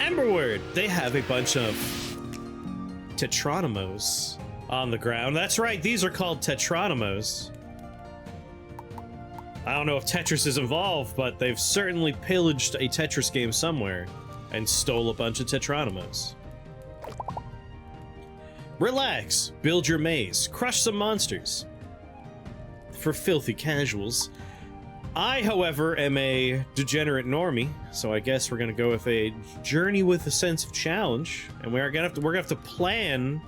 Emberward, they have a bunch of Tetronimos on the ground. That's right, these are called Tetronimos. I don't know if Tetris is involved, but they've certainly pillaged a Tetris game somewhere and stole a bunch of Tetronimos. Relax, build your maze, crush some monsters. For filthy casuals. I, however, am a degenerate normie, so I guess we're gonna go with a journey with a sense of challenge, and we're gonna have to plan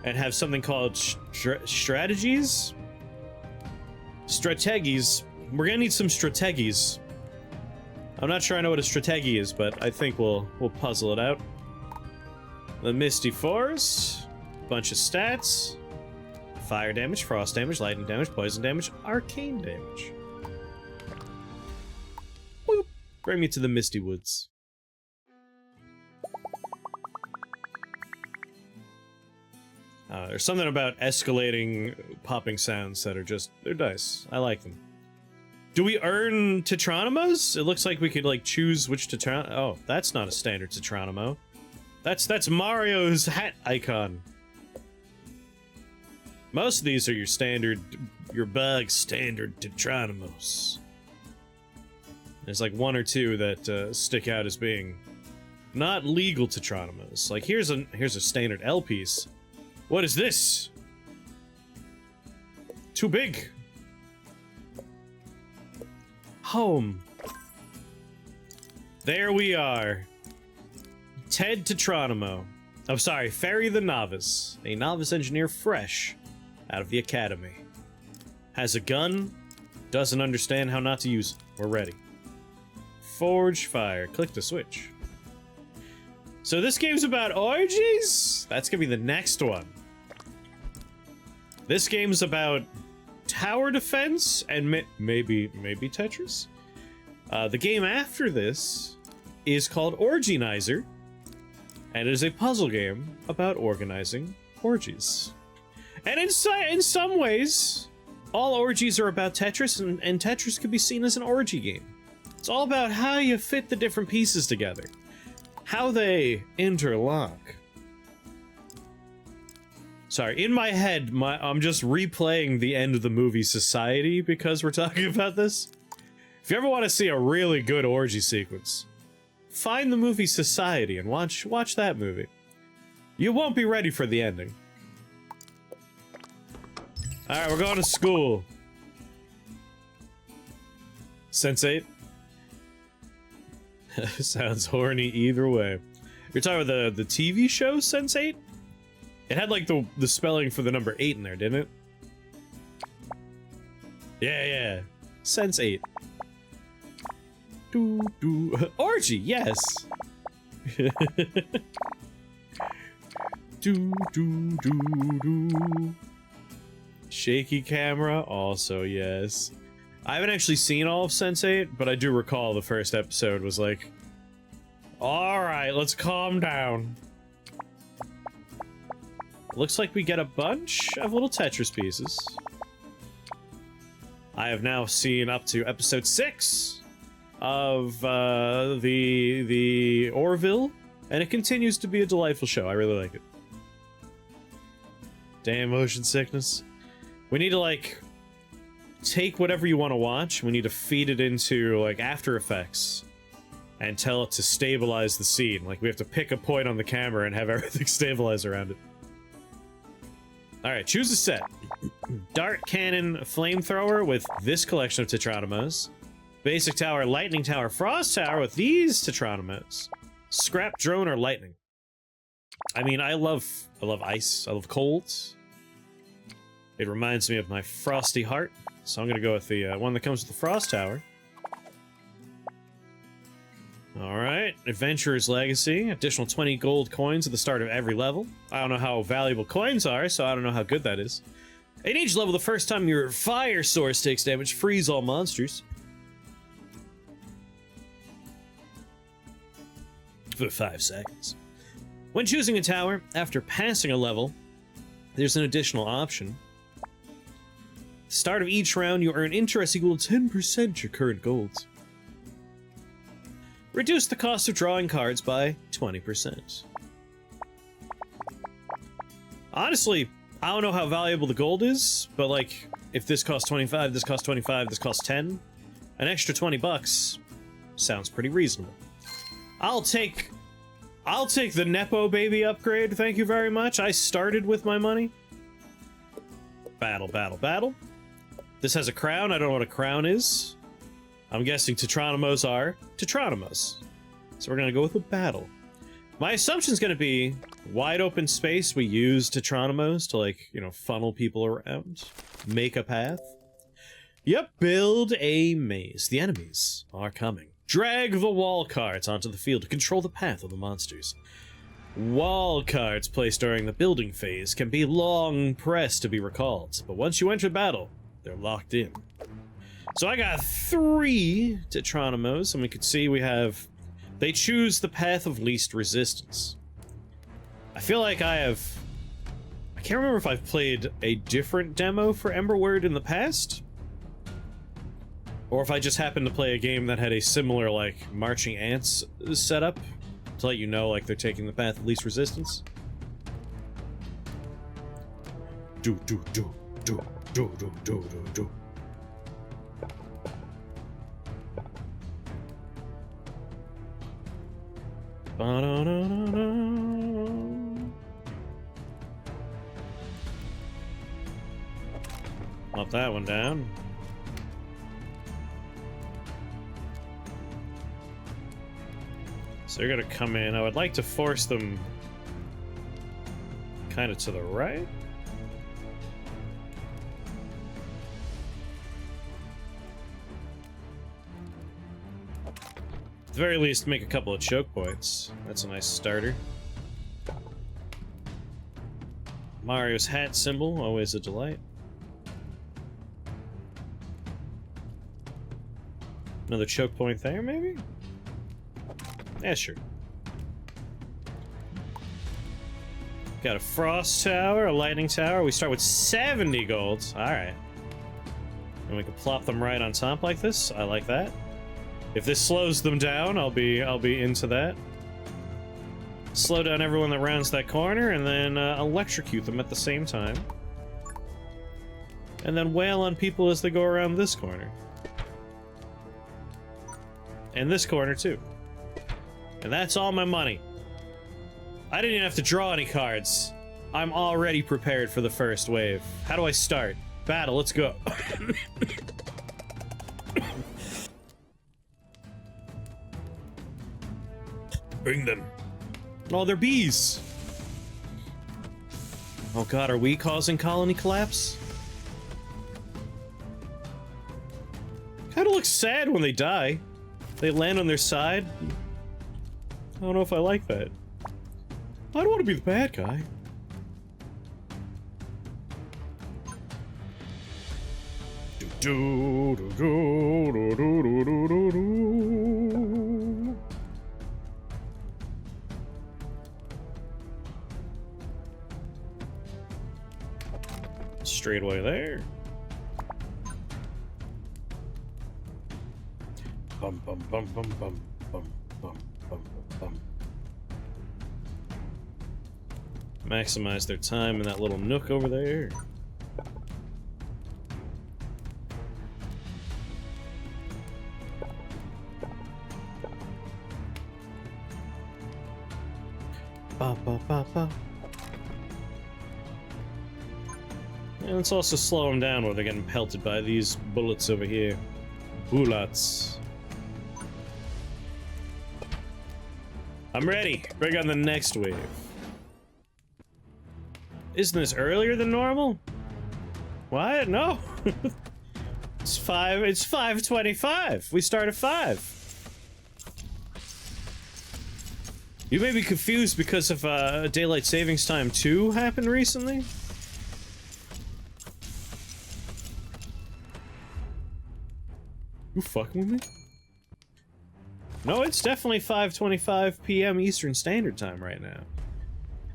and have something called strategies. Strategies. We're gonna need some strategies. I'm not sure I know what a strategy is, but I think we'll puzzle it out. The Misty Forest, bunch of stats, fire damage, frost damage, lightning damage, poison damage, arcane damage. Boop. Bring me to the Misty Woods. There's something about escalating popping sounds that are just, they're nice. I like them. Do we earn Tetronimos? It looks like we could, like, choose which Tetronimo. Oh, that's not a standard Tetronimo. That's Mario's hat icon. Most of these are your standard, your bug standard Tetronimos. There's like one or two that stick out as being not legal Tetronimos. Like here's a standard L piece. What is this? Too big. Home. There we are. Ted Tetronimo. Oh, sorry, Ferry the Novice. A novice engineer fresh out of the academy. Has a gun, doesn't understand how not to use it. We're ready. Forge fire. Click the switch. So this game's about orgies? That's gonna be the next one. This game's about tower defense and maybe Tetris? The game after this is called Orgienizer, and it is a puzzle game about organizing orgies. And in some ways, all orgies are about Tetris, and Tetris could be seen as an orgy game. It's all about how you fit the different pieces together, how they interlock. Sorry, in my head, I'm just replaying the end of the movie Society because we're talking about this. If you ever want to see a really good orgy sequence, find the movie Society and watch that movie. You won't be ready for the ending. Alright, we're going to school. Sense8? Sounds horny either way. You're talking about the TV show Sense8? It had like the spelling for the number 8 in there, didn't it? Yeah. Sense8. Orgy, yes. Shaky camera, also yes. I haven't actually seen all of Sense8, but I do recall the first episode was like, alright, let's calm down. Looks like we get a bunch of little Tetris pieces. I have now seen up to episode 6 of the Orville, and it continues to be a delightful show. I really like it. Damn motion sickness. We need to, like, take whatever you want to watch, we need to feed it into, like, After Effects, and tell it to stabilize the scene. Like, we have to pick a point on the camera and have everything stabilize around it. Alright, choose a set. Dart Cannon Flamethrower with this collection of Tetronimos. Basic Tower, Lightning Tower, Frost Tower with these Tetronimos. Scrap Drone or Lightning. I mean, I love ice, I love cold. It reminds me of my frosty heart, so I'm gonna go with the one that comes with the Frost Tower. Alright, Adventurer's Legacy. Additional 20 gold coins at the start of every level. I don't know how valuable coins are, so I don't know how good that is. In each level, the first time your fire source takes damage, freeze all monsters. For 5 seconds. When choosing a tower, after passing a level, there's an additional option. At the start of each round, you earn interest equal to 10% your current golds. Reduce the cost of drawing cards by 20%. Honestly, I don't know how valuable the gold is, but like, if this costs 25, this costs 25, this costs 10, an extra 20 bucks sounds pretty reasonable. I'll take the Nepo baby upgrade, thank you very much. I started with my money. Battle, battle, battle. This has a crown, I don't know what a crown is. I'm guessing Tetronimos are Tetronimos. So we're gonna go with a battle. My assumption's gonna be wide open space. We use Tetronimos to, like, you know, funnel people around, make a path. Yep, build a maze. The enemies are coming. Drag the wall cards onto the field to control the path of the monsters. Wall cards placed during the building phase can be long pressed to be recalled, but once you enter battle, they're locked in. So I got 3 Tetronimos, and we can see we have... They choose the path of least resistance. I feel like I can't remember if I've played a different demo for Emberward in the past, or if I just happened to play a game that had a similar, like, marching ants setup to let you know, like, they're taking the path of least resistance. Do. Knock that one down. So they're gonna come in. I would like to force them kind of to the right. At the very least, make a couple of choke points. That's a nice starter. Mario's hat symbol, always a delight. Another choke point there, maybe? Yeah, sure. Got a frost tower, a lightning tower. We start with 70 golds. Alright. And we can plop them right on top like this. I like that. If this slows them down, I'll be into that. Slow down everyone that rounds that corner, and then electrocute them at the same time. And then wail on people as they go around this corner. And this corner, too. And that's all my money. I didn't even have to draw any cards. I'm already prepared for the first wave. How do I start? Battle, let's go. Bring them. Oh, they're bees. Oh god, are we causing colony collapse? Kinda looks sad when they die. They land on their side. I don't know if I like that. I don't want to be the bad guy. Straight away there. Bum bum bum bum bum bum bum bum bum. Maximize their time in that little nook over there. Ba ba ba ba. And let's also slow them down where they're getting pelted by these bullets over here. Bullets. I'm ready. Bring on the next wave. Isn't this earlier than normal? What? No. It's 5:25. We start at 5. You may be confused because of Daylight Savings Time 2 happened recently. You fucking with me? No, it's definitely 5:25 p.m. Eastern Standard Time right now.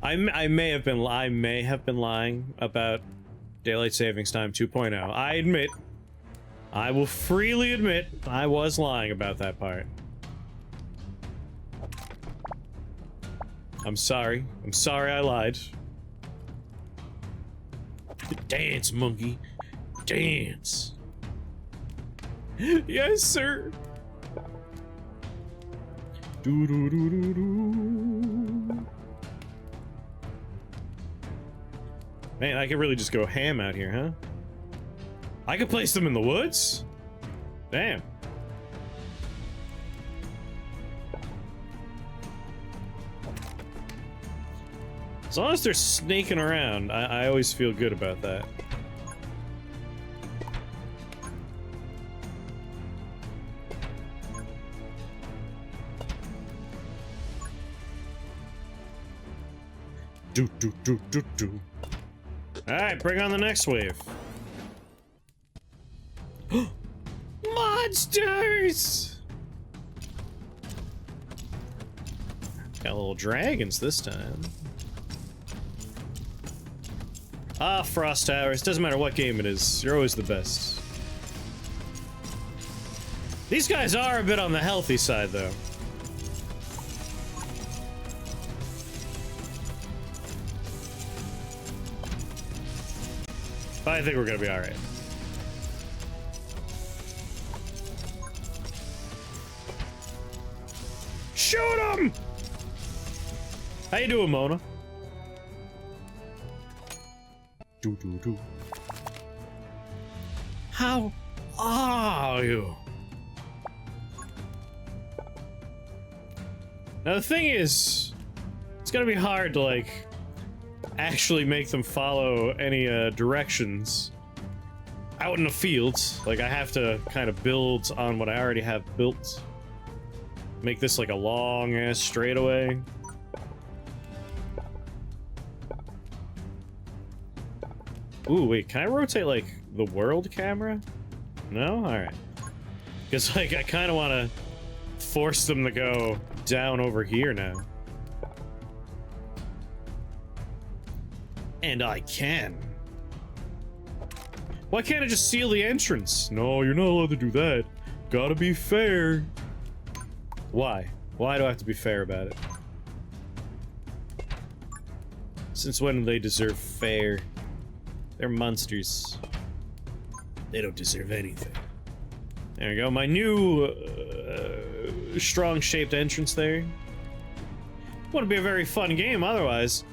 I may have been lying about Daylight Savings Time 2.0. I admit, I will freely admit, I was lying about that part. I'm sorry. I'm sorry I lied. Dance, monkey. Dance. Yes, sir. Do do do do do. Man, I could really just go ham out here, huh? I could place them in the woods? Damn. As long as they're snaking around, I always feel good about that. Do do do do do. Alright, bring on the next wave. Monsters! Got little dragons this time. Ah, Frost Towers. Doesn't matter what game it is. You're always the best. These guys are a bit on the healthy side, though. But I think we're gonna be alright. Shoot him! How you doing, Mona? Do do do. How are you? Now the thing is, it's gonna be hard to like actually make them follow any directions out in the fields. Like I have to kind of build on what I already have built. Make this like a long ass straightaway. Ooh, wait, can I rotate, like, the world camera? No? Alright. Because, like, I kind of want to force them to go down over here now. And I can. Why can't I just seal the entrance? No, you're not allowed to do that. Gotta be fair. Why? Why do I have to be fair about it? Since when do they deserve fair? They're monsters. They don't deserve anything. There we go. My new strong-shaped entrance there. Wouldn't be a very fun game otherwise.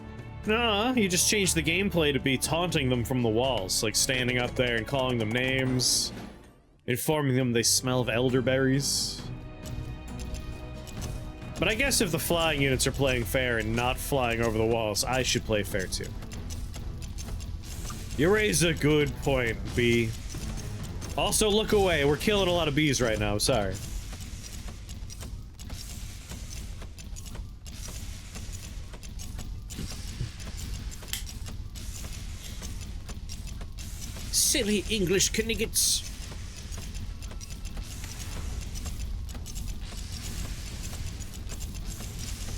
No, you just change the gameplay to be taunting them from the walls, like standing up there and calling them names, informing them they smell of elderberries. But I guess if the flying units are playing fair and not flying over the walls, I should play fair too. You raise a good point, bee. Also, look away. We're killing a lot of bees right now. I'm sorry. Silly English kniggets.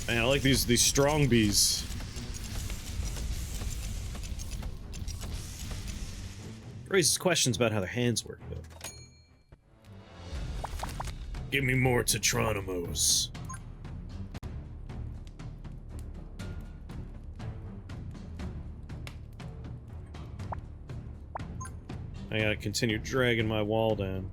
Man, I like these strong bees. Raises questions about how their hands work, though. Give me more Tetronimos. I gotta continue dragging my wall down.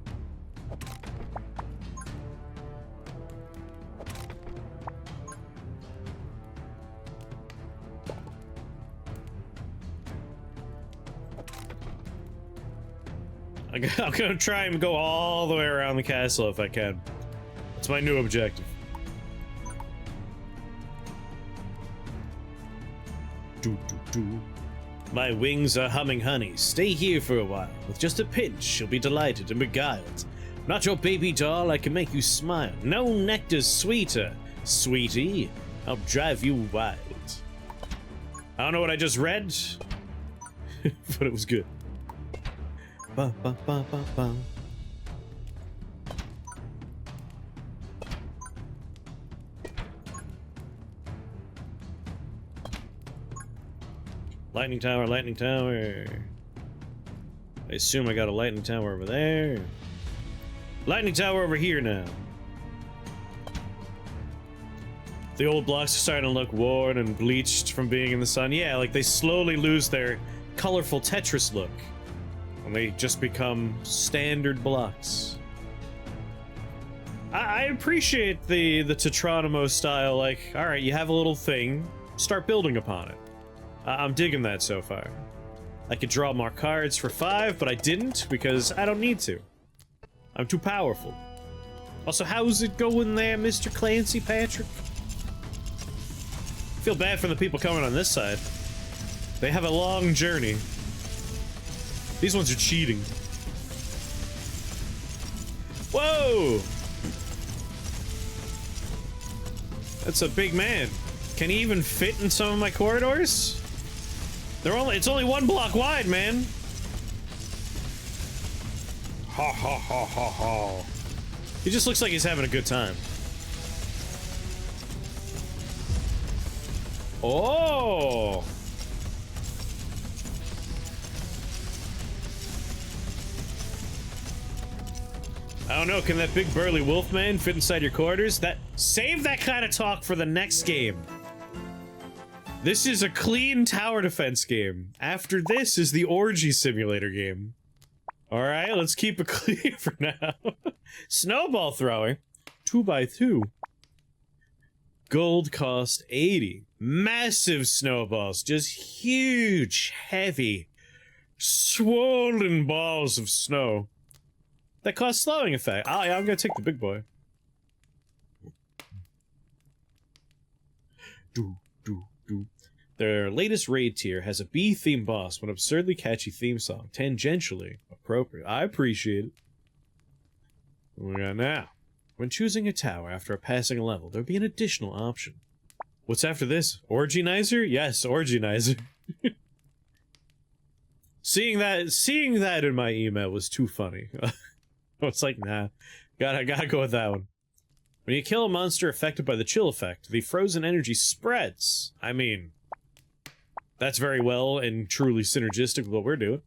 I'm gonna try and go all the way around the castle if I can. That's my new objective. Do, do, do. My wings are humming honey. Stay here for a while. With just a pinch, you'll be delighted and beguiled. Not your baby doll, I can make you smile. No nectar's sweeter, sweetie. I'll drive you wild. I don't know what I just read, but it was good. Ba, ba, ba, ba, ba. Lightning tower, lightning tower. I assume I got a lightning tower over there. Lightning tower over here now. The old blocks are starting to look worn and bleached from being in the sun. Yeah, like they slowly lose their colorful Tetris look. And they just become standard blocks. I appreciate the Tetronimo style, like, alright, you have a little thing, start building upon it. I'm digging that so far. I could draw more cards for 5, but I didn't, because I don't need to. I'm too powerful. Also, how's it going there, Mr. Clancy Patrick? Feel bad for the people coming on this side. They have a long journey. These ones are cheating. Whoa! That's a big man. Can he even fit in some of my corridors? It's only 1 block wide, man. Ha ha ha ha ha. He just looks like he's having a good time. Oh! I don't know, can that big burly wolf man fit inside your quarters? Save that kind of talk for the next game. This is a clean tower defense game. After this is the orgy simulator game. Alright, let's keep it clean for now. Snowball throwing. 2x2. Gold cost 80. Massive snowballs. Just huge, heavy, swollen balls of snow. That cost slowing effect. Oh, yeah, I'm gonna take the big boy. Their latest raid tier has a bee-themed boss with an absurdly catchy theme song. Tangentially appropriate. I appreciate it. What we got now? When choosing a tower after passing a level, there'll be an additional option. What's after this? Orgienizer? Yes, Orgienizer. Seeing that in my email was too funny. It's like, nah, gotta go with that one. When you kill a monster affected by the chill effect, the frozen energy spreads. I mean, that's very well and truly synergistic with what we're doing.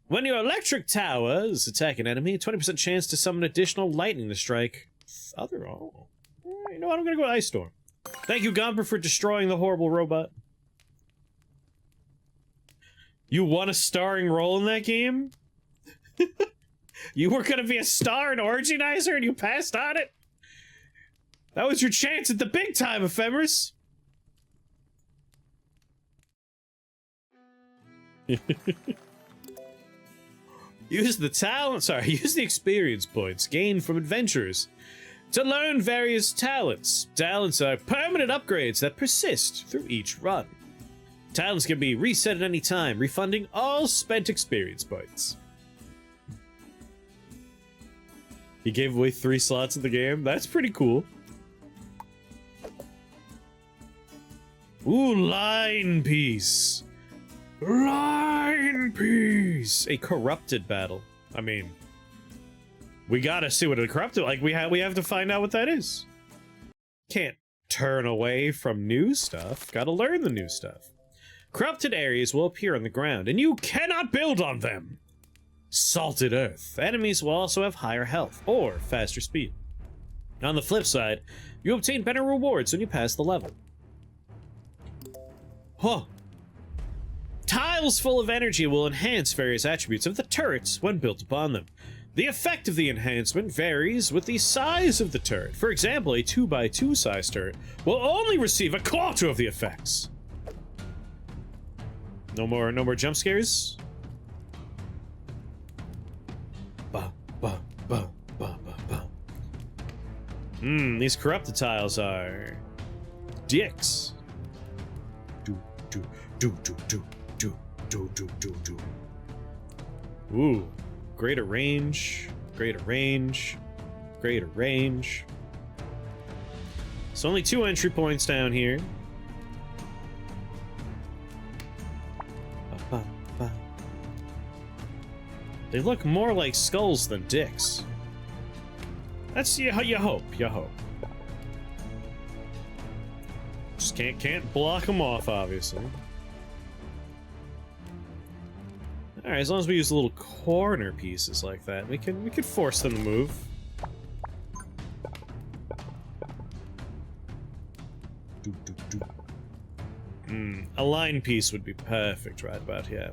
When your electric towers attack an enemy, 20% chance to summon additional lightning to strike other. Oh, you know what? I'm gonna go with Ice Storm. Thank you, Gomper, for destroying the horrible robot. You won a starring role in that game? You were gonna be a star in Orgienizer and you passed on it? That was your chance at the big time, Ephemeris! Use the experience points gained from adventurers to learn various talents. Talents are permanent upgrades that persist through each run. Talents can be reset at any time, refunding all spent experience points. He gave away 3 slots in the game? That's pretty cool. Ooh, line piece. Line piece. A corrupted battle. I mean, we gotta see what a corrupted, like, we have to find out what that is. Can't turn away from new stuff. Gotta learn the new stuff. Corrupted areas will appear on the ground, and you cannot build on them. Salted earth. Enemies will also have higher health, or faster speed. On the flip side, you obtain better rewards when you pass the level. Huh. Tiles full of energy will enhance various attributes of the turrets when built upon them. The effect of the enhancement varies with the size of the turret. For example, a 2x2 size turret will only receive a quarter of the effects. No more jump scares? These corrupted tiles are dicks. Ooh, greater range, greater range, greater range. It's only 2 entry points down here. They look more like skulls than dicks. That's you hope. Just can't block them off, obviously. All right, as long as we use little corner pieces like that, we can force them to move. A line piece would be perfect right about here.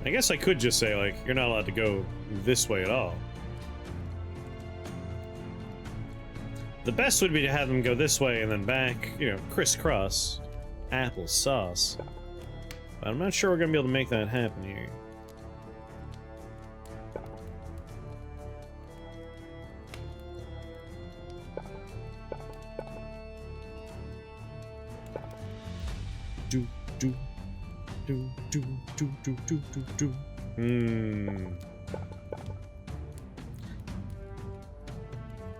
I guess I could just say, like, you're not allowed to go this way at all. The best would be to have them go this way and then back, you know, crisscross. Applesauce. But I'm not sure we're gonna be able to make that happen here. Do do do do do do do do do.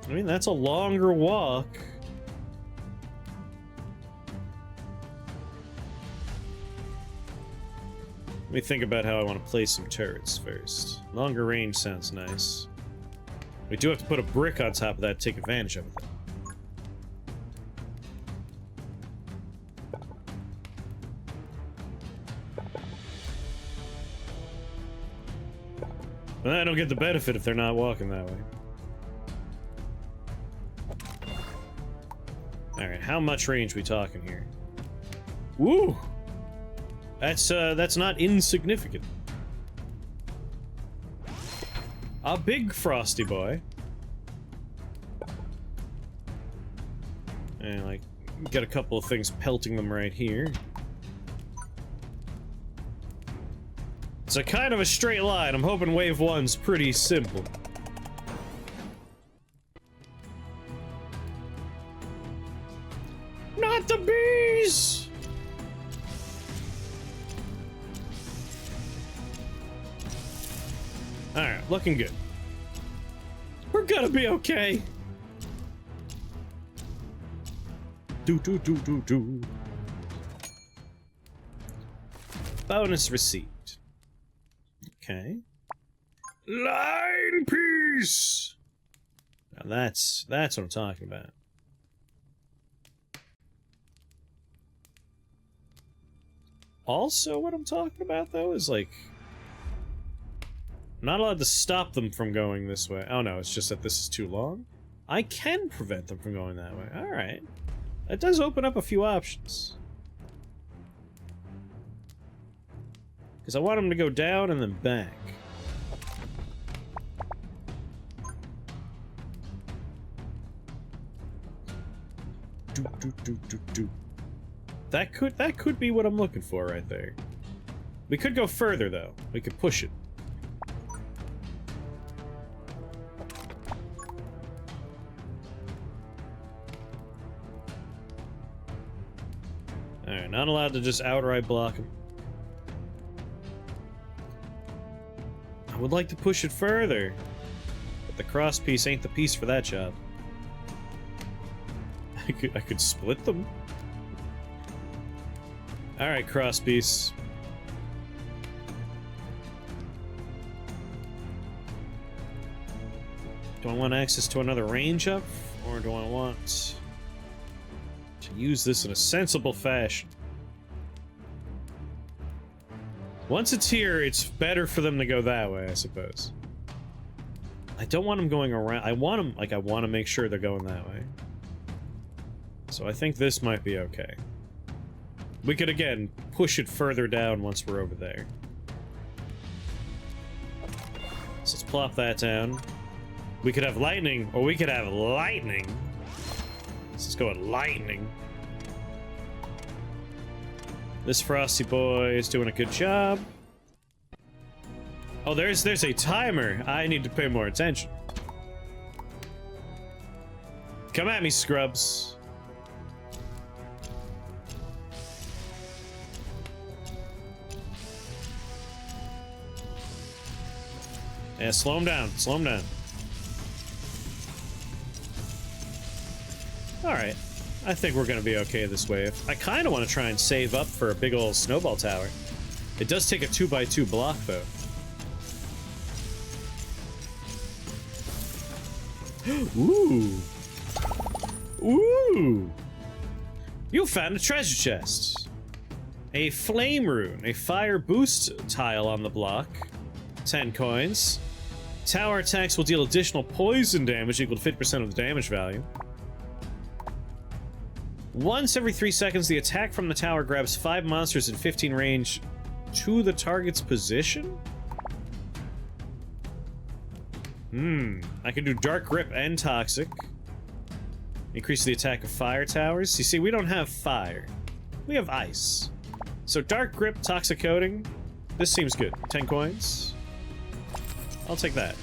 I mean, that's a longer walk. Let me think about how I want to place some turrets first. Longer range sounds nice. We do have to put a brick on top of that to take advantage of it. But I don't get the benefit if they're not walking that way. Alright, how much range we talking here? Woo! That's not insignificant. A big frosty boy. And, like, got a couple of things pelting them right here. It's a kind of a straight line. I'm hoping wave 1's pretty simple. Not the bees! Alright, looking good. We're gonna be okay. Do. Bonus received. Okay. Line piece! Now that's what I'm talking about. Also, what I'm talking about, though, is, like... I'm not allowed to stop them from going this way. Oh no, it's just that this is too long? I can prevent them from going that way. Alright. That does open up a few options. Because I want them to go down and then back. Do. That could be what I'm looking for right there. We could go further, though. We could push it. Alright, not allowed to just outright block him. I would like to push it further, but the cross piece ain't the piece for that job. I could split them. Alright, cross piece. Do I want access to another range up, or do I want to use this in a sensible fashion? Once it's here, it's better for them to go that way, I suppose. I don't want them going around. I want them, like, I want to make sure they're going that way. So I think this might be okay. We could, again, push it further down once we're over there. So let's plop that down. We could have lightning, or we could have lightning. Let's go with lightning. This frosty boy is doing a good job. Oh, there's a timer. I need to pay more attention. Come at me, scrubs. Yeah, slow him down. Slow him down. Alright. I think we're gonna be okay this wave. I kinda wanna try and save up for a big old snowball tower. It does take a 2x2 block, though. Ooh. Ooh. You found a treasure chest. A flame rune, a fire boost tile on the block. 10 coins. Tower attacks will deal additional poison damage equal to 50% of the damage value. Once every 3 seconds, the attack from the tower grabs 5 monsters in 15 range to the target's position? I can do Dark Grip and Toxic. Increase the attack of fire towers. You see, we don't have fire. We have ice. So Dark Grip, Toxic Coating. This seems good. 10 coins. I'll take that.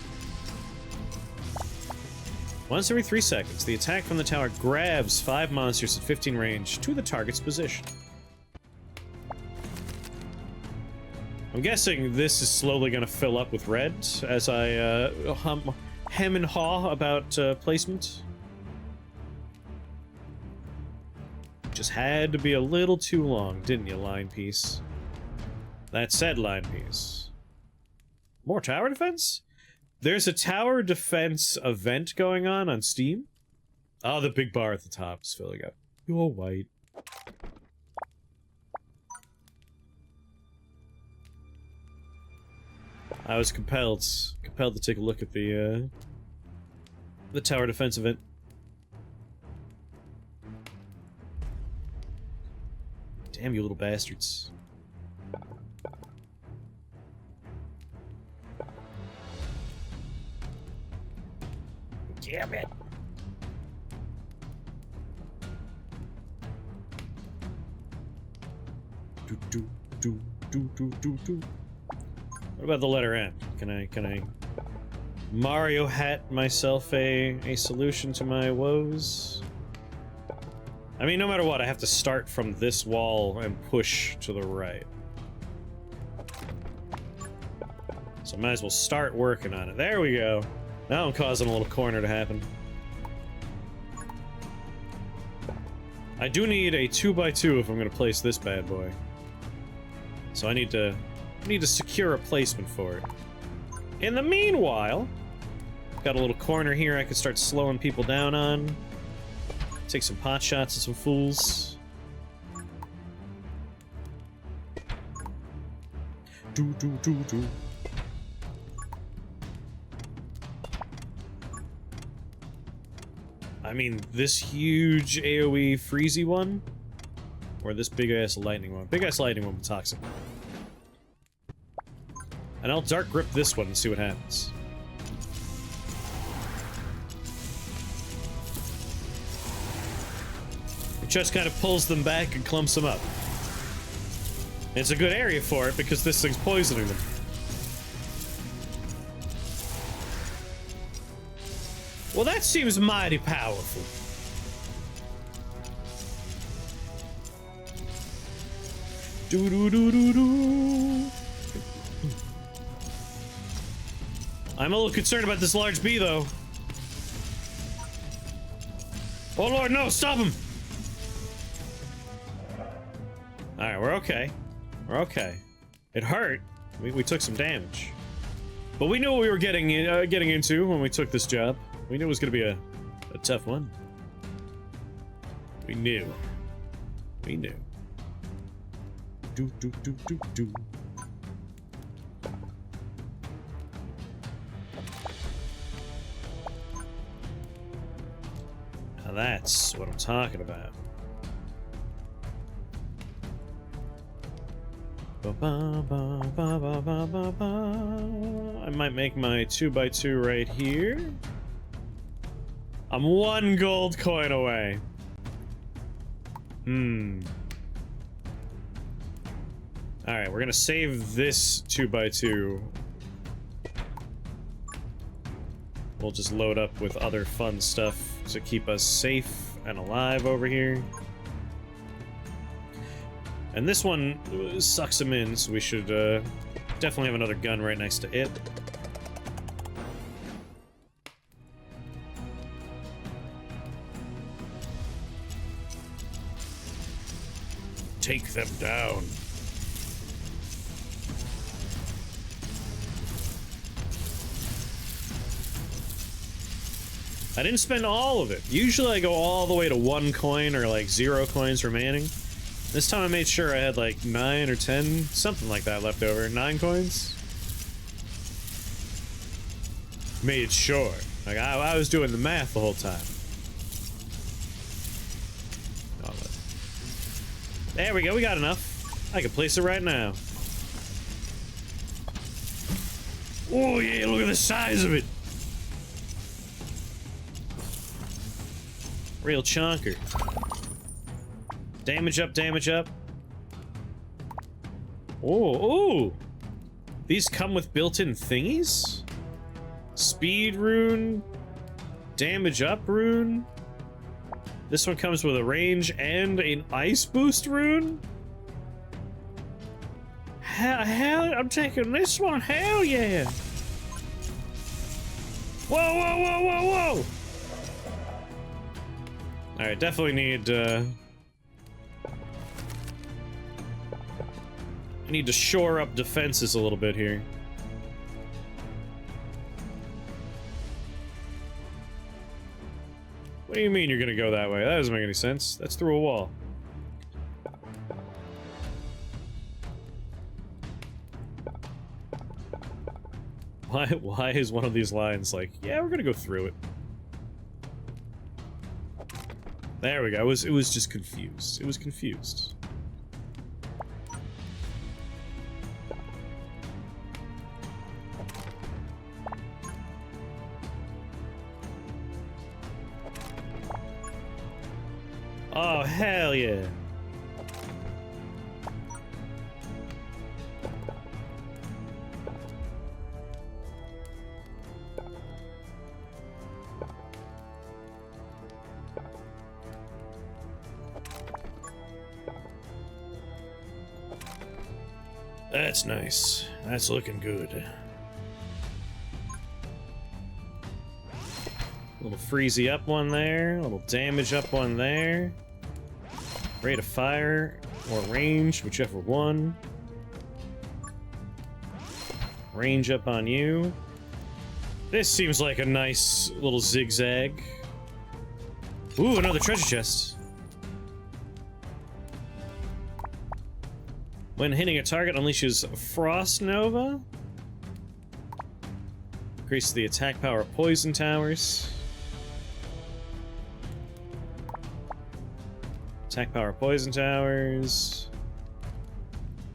Once every 3 seconds, the attack from the tower grabs 5 monsters at 15 range to the target's position. I'm guessing this is slowly going to fill up with red as I hem and haw about placement. Just had to be a little too long, didn't you, line piece? That said, line piece. More tower defense? There's a tower defense event going on Steam. Oh, the big bar at the top is filling up. You're white. I was compelled to take a look at the tower defense event. Damn you little bastards. Damn it. Do. What about the letter N? Can I Mario hat myself a solution to my woes? I mean, no matter what, I have to start from this wall and push to the right. So I might as well start working on it. There we go. Now I'm causing a little corner to happen. I do need a 2x2 if I'm going to place this bad boy. So I need to secure a placement for it. In the meanwhile, got a little corner here I could start slowing people down on. Take some pot shots at some fools. Do. I mean, this huge AoE freezy one? Or this big-ass lightning one? Big-ass lightning one with Toxic. And I'll Dark Grip this one and see what happens. It just kind of pulls them back and clumps them up. And it's a good area for it because this thing's poisoning them. Well, that seems mighty powerful. Do. I'm a little concerned about this large bee, though. Oh lord, no! Stop him! Alright, we're okay. We're okay. It hurt. We took some damage. But we knew what we were getting into when we took this job. We knew it was gonna be a tough one. We knew. We knew. Do. Now that's what I'm talking about. I might make my 2x2 right here. I'm 1 gold coin away. Alright, we're gonna save this 2x2. We'll just load up with other fun stuff to keep us safe and alive over here. And this one sucks him in, so we should definitely have another gun right next to it. Take them down. I didn't spend all of it. Usually I go all the way to 1 coin or like 0 coins remaining. This time I made sure I had like 9 or 10, something like that left over. 9 coins? Made sure. Like, I was doing the math the whole time. Oh, there we go, we got enough. I can place it right now. Oh yeah, look at the size of it! Real chonker. Damage up, damage up. Oh, these come with built-in thingies? Speed rune, damage up rune. This one comes with a range and an ice boost rune. Hell, I'm taking this one. Hell yeah! Whoa, whoa, whoa, whoa, whoa! All right, definitely need. I need to shore up defenses a little bit here. What do you mean you're gonna go that way? That doesn't make any sense. That's through a wall. Why is one of these lines like, yeah, we're gonna go through it? There we go. It was just confused. It was confused. Oh, hell yeah. That's nice. That's looking good. A little freezy up one there, a little damage up one there. Rate of fire or range, whichever one. Range up on you. This seems like a nice little zigzag. Ooh, another treasure chest. When hitting a target, unleashes Frost Nova. Increases the attack power of poison towers. Attack power of poison towers.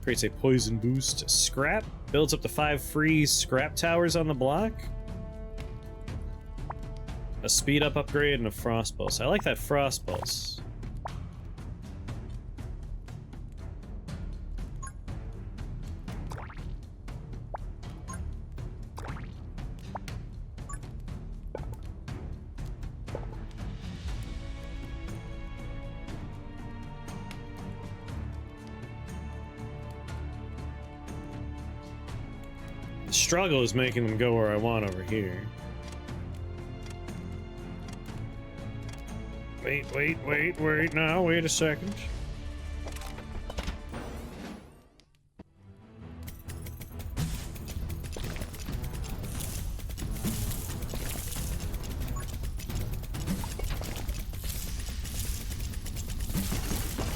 Creates a poison boost. Scrap. Builds up to 5 free scrap towers on the block. A speed up upgrade and a frost pulse. I like that frost pulse. The struggle is making them go where I want over here. Wait now, wait a second.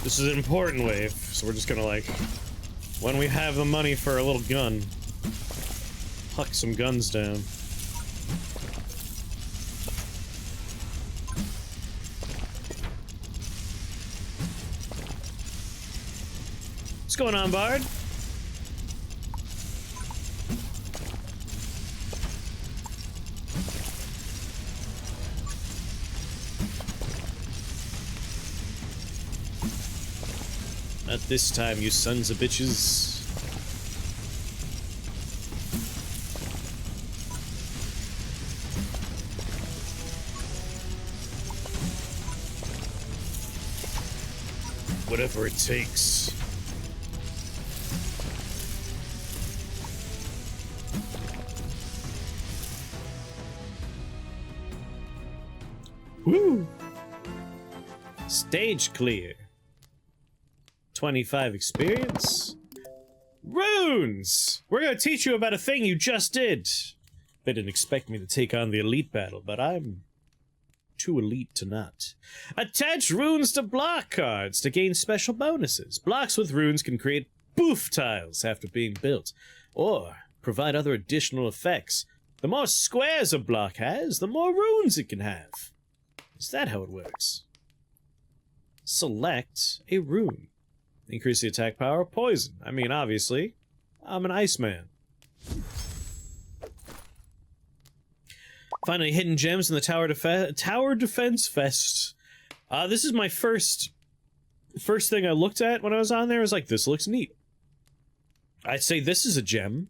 This is an important wave, so we're just gonna like, when we have the money for a little gun, huck some guns down. What's going on, Bard? Not this time, you sons of bitches. Whatever it takes. Woo! Stage clear. 25 experience. Runes! We're gonna teach you about a thing you just did. They didn't expect me to take on the elite battle, but I'm too elite to not. Attach runes to block cards to gain special bonuses. Blocks with runes can create boof tiles after being built, or provide other additional effects. The more squares a block has, the more runes it can have. Is that how it works? Select a rune. Increase the attack power of poison. I mean, obviously, I'm an Iceman. Finally, hidden gems in the Tower Defense Fest. This is my first thing I looked at when I was on there. I was like, this looks neat. I'd say this is a gem.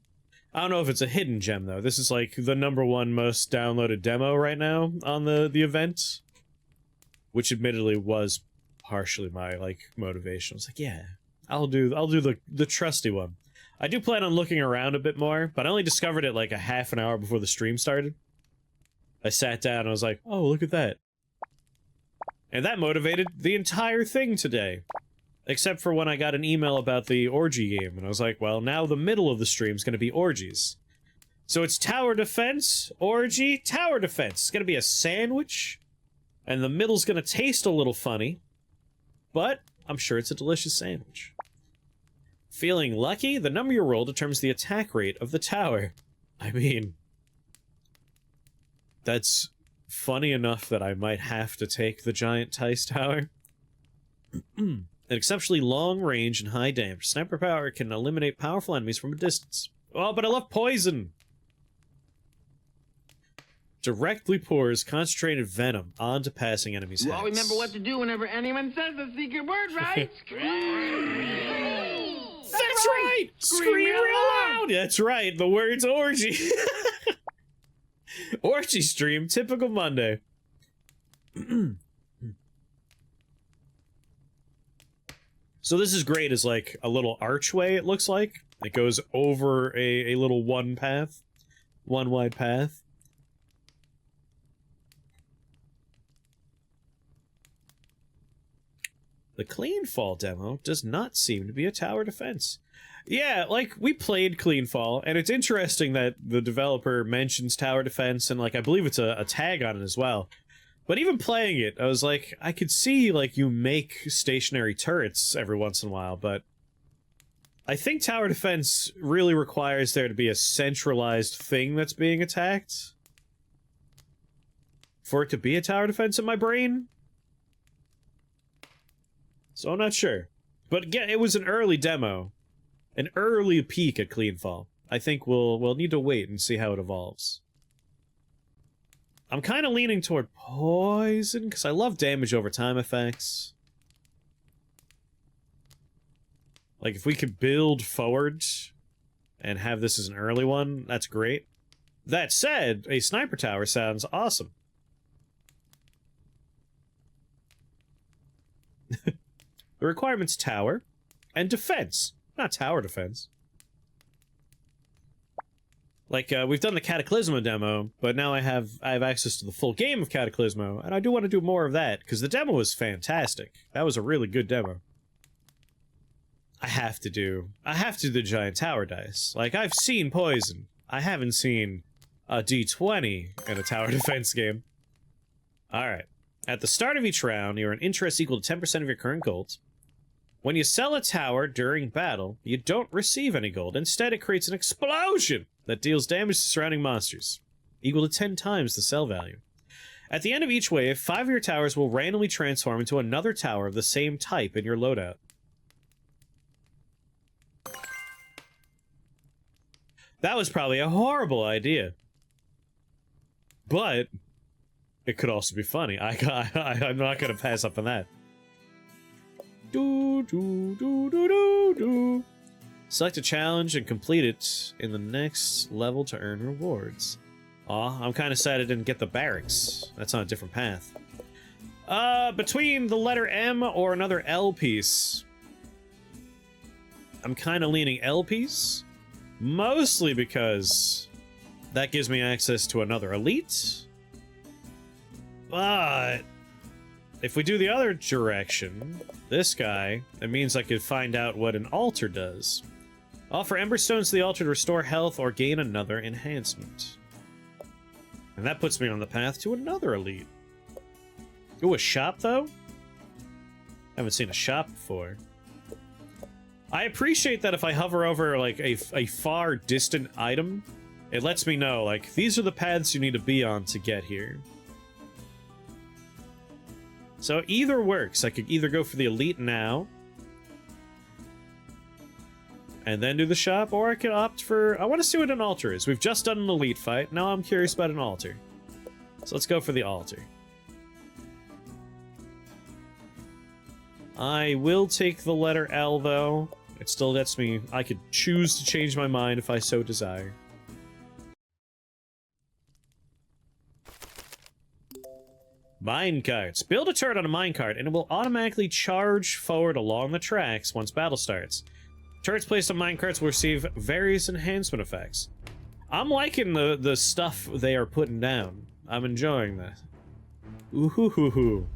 I don't know if it's a hidden gem, though. This is, like, the #1 most downloaded demo right now on the event. Which admittedly was partially my, like, motivation. I was like, yeah, I'll do the trusty one. I do plan on looking around a bit more, but I only discovered it, like, a half an hour before the stream started. I sat down and I was like, oh, look at that. And that motivated the entire thing today. Except for when I got an email about the orgy game, and I was like, well, now the middle of the stream is going to be orgies. So it's tower defense, orgy, tower defense. It's going to be a sandwich, and the middle's going to taste a little funny, but I'm sure it's a delicious sandwich. Feeling lucky? The number you roll determines the attack rate of the tower. I mean, that's funny enough that I might have to take the giant Tice Tower. An exceptionally long range and high damage. Sniper power can eliminate powerful enemies from a distance. Oh, but I love poison! Directly pours concentrated venom onto passing enemies' heads. Well, remember what to do whenever anyone says the secret word, right? Scream! That's right! Scream real loud! That's right, the word's orgy. Orgy stream, typical Monday. So this is great as like a little archway, it looks like. It goes over a little one wide path. The Cleanfall demo does not seem to be a tower defense. Yeah, like, we played Cleanfall, and it's interesting that the developer mentions tower defense, and, like, I believe it's a tag on it as well. But even playing it, I was like, I could see, like, you make stationary turrets every once in a while, but I think tower defense really requires there to be a centralized thing that's being attacked for it to be a tower defense in my brain. So I'm not sure. But again, it was an early demo. An early peek at Cleanfall. I think we'll need to wait and see how it evolves. I'm kind of leaning toward poison, because I love damage over time effects. Like, if we could build forward and have this as an early one, that's great. That said, a sniper tower sounds awesome. The requirement's tower and defense, not tower defense. Like, we've done the Cataclysmo demo, but now I have access to the full game of Cataclysmo, and I do want to do more of that, because the demo was fantastic. That was a really good demo. I have to do the giant tower dice. Like, I've seen poison. I haven't seen a D20 in a tower defense game. Alright. At the start of each round, you earn interest equal to 10% of your current gold. When you sell a tower during battle, you don't receive any gold. Instead, it creates an explosion that deals damage to surrounding monsters, equal to 10 times the sell value. At the end of each wave, 5 of your towers will randomly transform into another tower of the same type in your loadout. That was probably a horrible idea. But it could also be funny. I'm not going to pass up on that. Select a challenge and complete it in the next level to earn rewards. Aw, I'm kind of sad I didn't get the barracks. That's on a different path. Between the letter M or another L piece. I'm kind of leaning L piece. Mostly because that gives me access to another elite. But if we do the other direction, this guy, it means I could find out what an altar does. Offer Emberstones to the altar to restore health or gain another enhancement. And that puts me on the path to another elite. Ooh, a shop, though? Haven't seen a shop before. I appreciate that if I hover over, like, a far distant item, it lets me know, like, these are the paths you need to be on to get here. So either works. I could either go for the elite now, and then do the shop, or I could opt for... I want to see what an altar is. We've just done an elite fight. Now I'm curious about an altar. So let's go for the altar. I will take the letter L, though. It still lets me... I could choose to change my mind if I so desire. Minecarts. Build a turret on a minecart, and it will automatically charge forward along the tracks once battle starts. Turrets placed on minecarts will receive various enhancement effects. I'm liking the stuff they are putting down. I'm enjoying that. Ooh-hoo-hoo-hoo.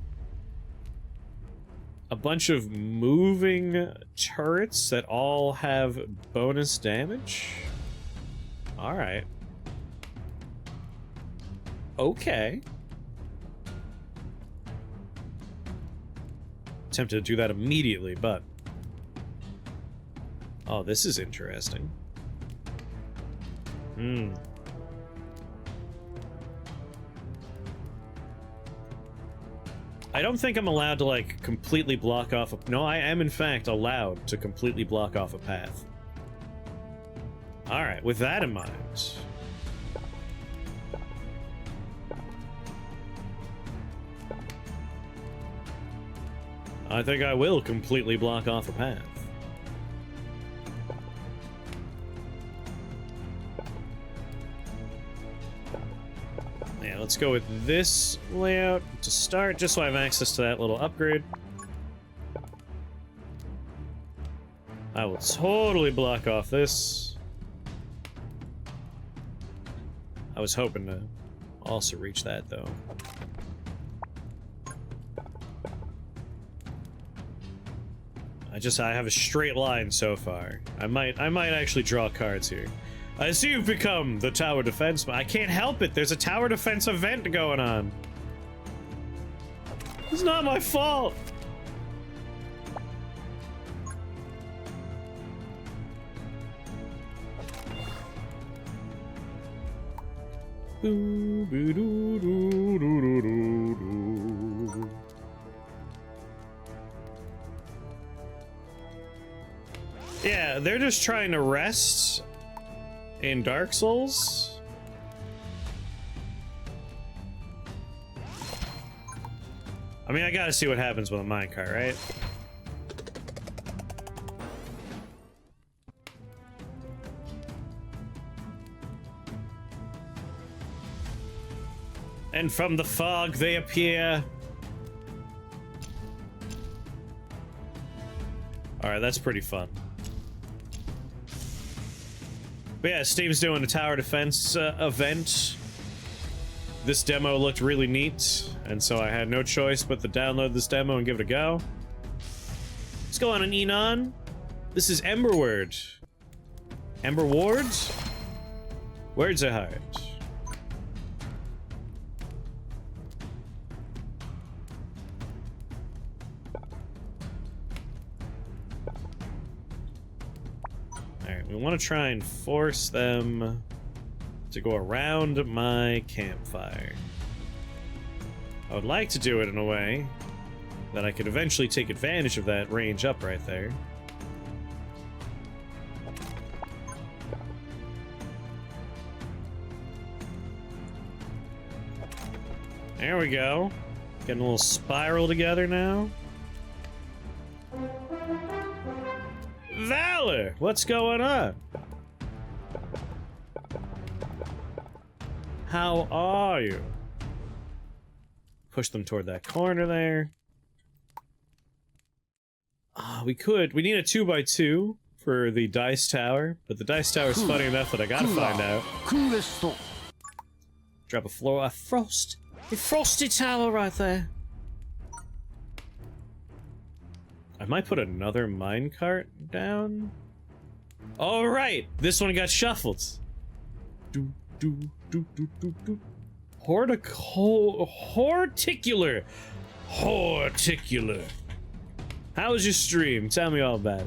A bunch of moving turrets that all have bonus damage? Alright. Okay. Tempted to do that immediately, but... Oh, this is interesting. Hmm. I don't think I'm allowed to, like, completely block off a... No, I am, in fact, allowed to completely block off a path. Alright, with that in mind... I think I will completely block off a path. Yeah, let's go with this layout to start, just so I have access to that little upgrade. I will totally block off this. I was hoping to also reach that, though. I have a straight line so far. I might actually draw cards here. I see you've become the tower defense, but I can't help it. There's a tower defense event going on. It's not my fault. Yeah, they're just trying to rest in Dark Souls. I mean, I gotta see what happens with a minecart, right? And from the fog they appear. Alright, that's pretty fun. But yeah, Steve's doing a tower defense event. This demo looked really neat, and so I had no choice but to download this demo and give it a go. Let's go on an Enon. This is Emberward. Emberward? Words are hard. We want to try and force them to go around my campfire. I would like to do it in a way that I could eventually take advantage of that range up right there. There we go. Getting a little spiral together now. Valor! What's going on? How are you? Push them toward that corner there. We need a 2x2 for the dice tower, but the dice tower is funny enough that I gotta find out. Drop a frosty tower right there. I might put another minecart down. All right, this one got shuffled. Horticular. Horticular. How was your stream? Tell me all about it.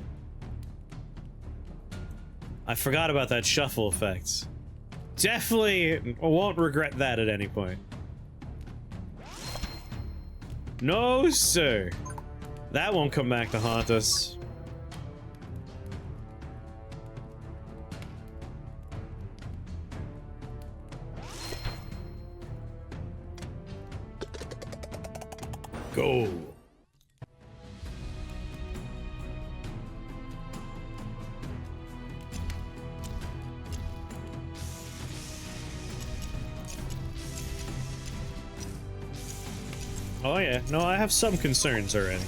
I forgot about that shuffle effect. Definitely won't regret that at any point. No, sir. That won't come back to haunt us. Go. Oh yeah, no, I have some concerns already.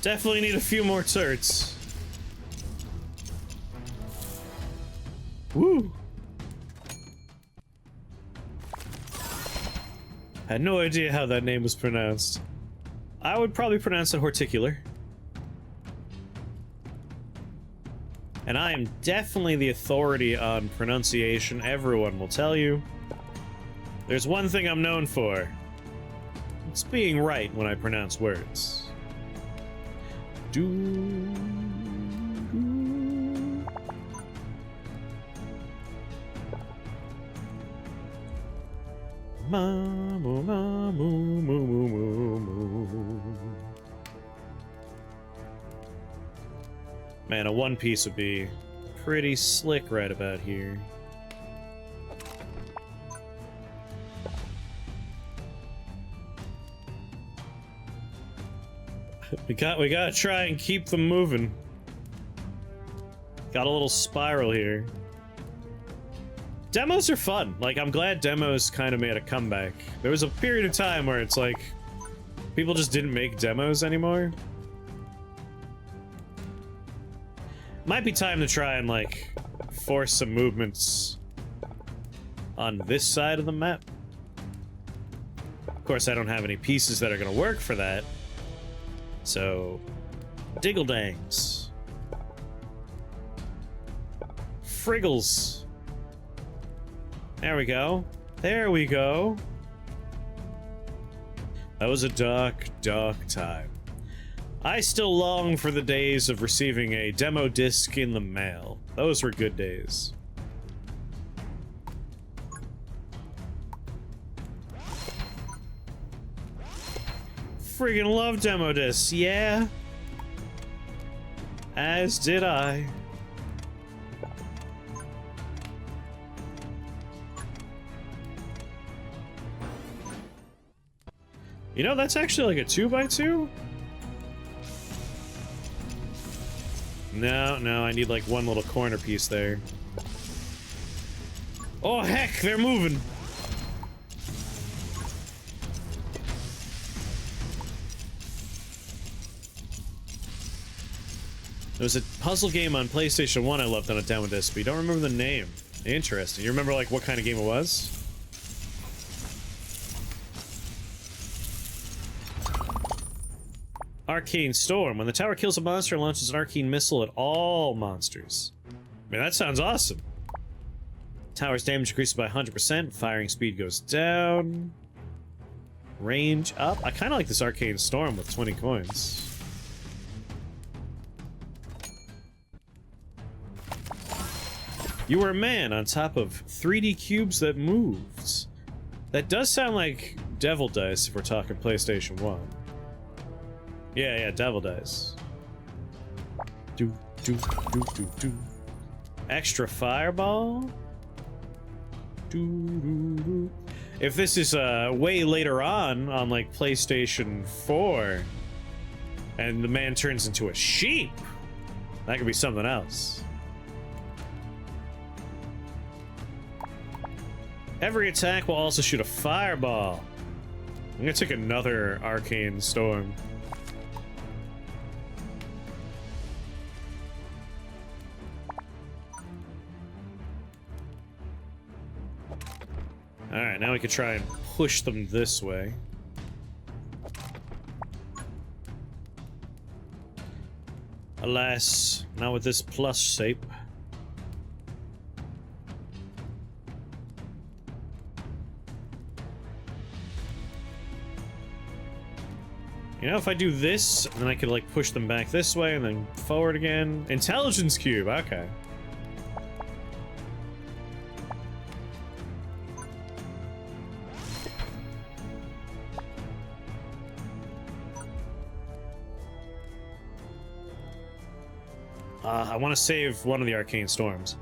Definitely need a few more turrets. Woo! Had no idea how that name was pronounced. I would probably pronounce it horticular. And I am definitely the authority on pronunciation. Everyone will tell you. There's one thing I'm known for. It's being right when I pronounce words. Man, a one piece would be pretty slick right about here. We gotta try and keep them moving. Got a little spiral here. Demos are fun. Like, I'm glad demos kind of made a comeback. There was a period of time where it's like people just didn't make demos anymore. Might be time to try and like force some movements on this side of the map. Of course, I don't have any pieces that are gonna work for that. So, diggle-dangs. Friggles. There we go. There we go. That was a dark, dark time. I still long for the days of receiving a demo disc in the mail. Those were good days. Friggin' love demo discs, yeah? As did I. You know, that's actually like a 2x2? No, I need like one little corner piece there. Oh heck, they're moving! There was a puzzle game on PlayStation 1 I loved on a demo disc, but you don't remember the name. Interesting. You remember like what kind of game it was? Arcane Storm. When the tower kills a monster, it launches an arcane missile at all monsters. I mean, that sounds awesome. Tower's damage increases by 100%. Firing speed goes down. Range up. I kind of like this Arcane Storm with 20 coins. You were a man on top of 3D cubes that moved. That does sound like Devil Dice if we're talking PlayStation 1. Yeah, Devil Dice. Do. Extra fireball? If this is way later on like PlayStation 4 and the man turns into a sheep, that could be something else. Every attack will also shoot a fireball. I'm gonna take another Arcane Storm. Alright, now we can try and push them this way. Alas, not with this plus shape. You know, if I do this, then I could, like, push them back this way and then forward again. Intelligence cube, okay. I want to save one of the arcane storms.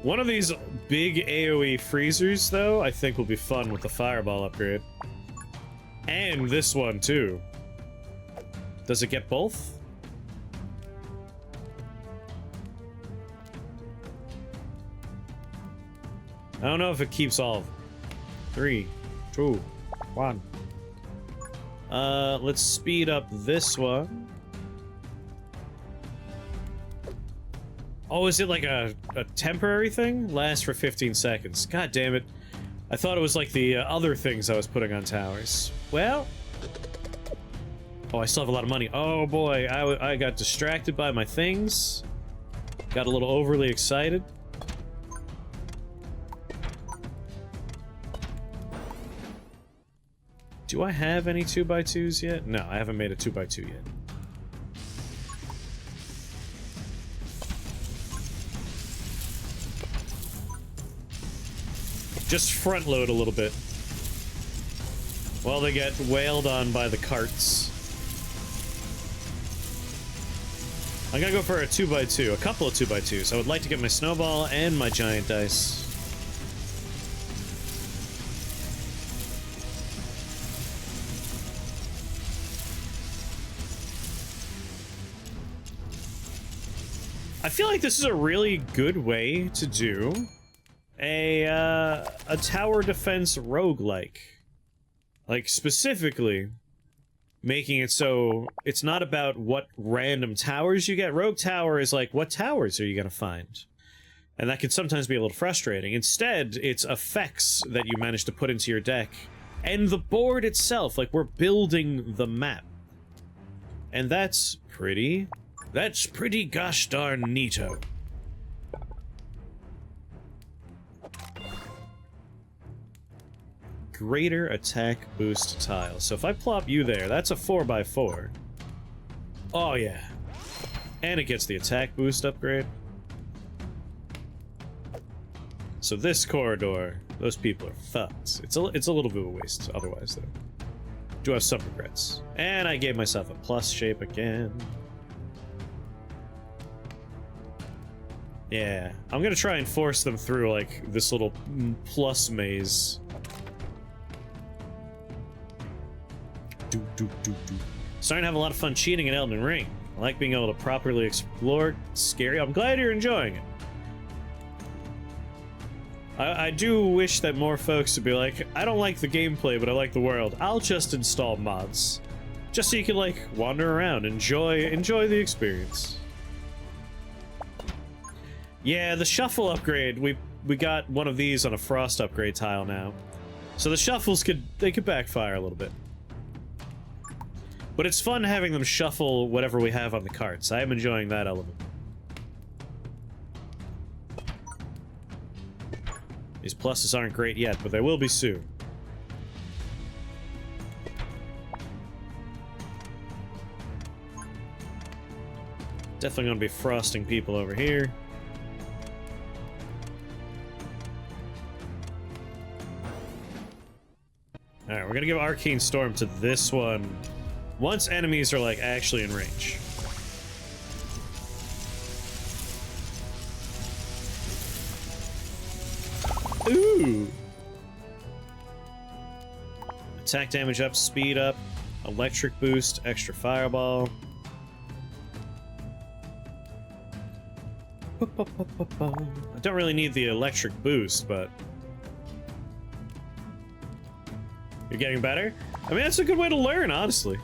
One of these big AoE freezers, though, I think will be fun with the fireball upgrade. And this one, too. Does it get both? I don't know if it keeps all of them. 3, 2, 1. Let's speed up this one. Oh, is it like a temporary thing? Lasts for 15 seconds. God damn it. I thought it was like the other things I was putting on towers. Well... Oh, I still have a lot of money. Oh boy, I got distracted by my things. Got a little overly excited. Do I have any 2x2s yet? No, I haven't made a 2x2 yet. Just front load a little bit. While they get wailed on by the carts. I'm gonna go for a 2x2, a couple of 2x2s. I would like to get my snowball and my giant dice. I feel like this is a really good way to do a tower defense roguelike. Like, specifically, making it so it's not about what random towers you get. Rogue Tower is like, what towers are you gonna find? And that can sometimes be a little frustrating. Instead, it's effects that you manage to put into your deck. And the board itself, like, we're building the map. And that's pretty gosh darn neato. Greater attack boost tile. So if I plop you there, that's a 4x4. Oh yeah. And it gets the attack boost upgrade. So this corridor, those people are fucked. It's a little bit of a waste otherwise though. Do have some regrets. And I gave myself a plus shape again. Yeah, I'm gonna try and force them through, like, this little plus maze. Starting to have a lot of fun cheating in Elden Ring. I like being able to properly explore. It's scary. I'm glad you're enjoying it. I do wish that more folks would be like, I don't like the gameplay, but I like the world. I'll just install mods. Just so you can, like, wander around, enjoy the experience. Yeah, the shuffle upgrade, we got one of these on a frost upgrade tile now. So the shuffles could backfire a little bit. But it's fun having them shuffle whatever we have on the carts. I am enjoying that element. These pluses aren't great yet, but they will be soon. Definitely gonna be frosting people over here. Alright, we're gonna give Arcane Storm to this one once enemies are, like, actually in range. Ooh! Attack damage up, speed up, electric boost, extra fireball. I don't really need the electric boost, but... You're getting better? I mean, that's a good way to learn, honestly.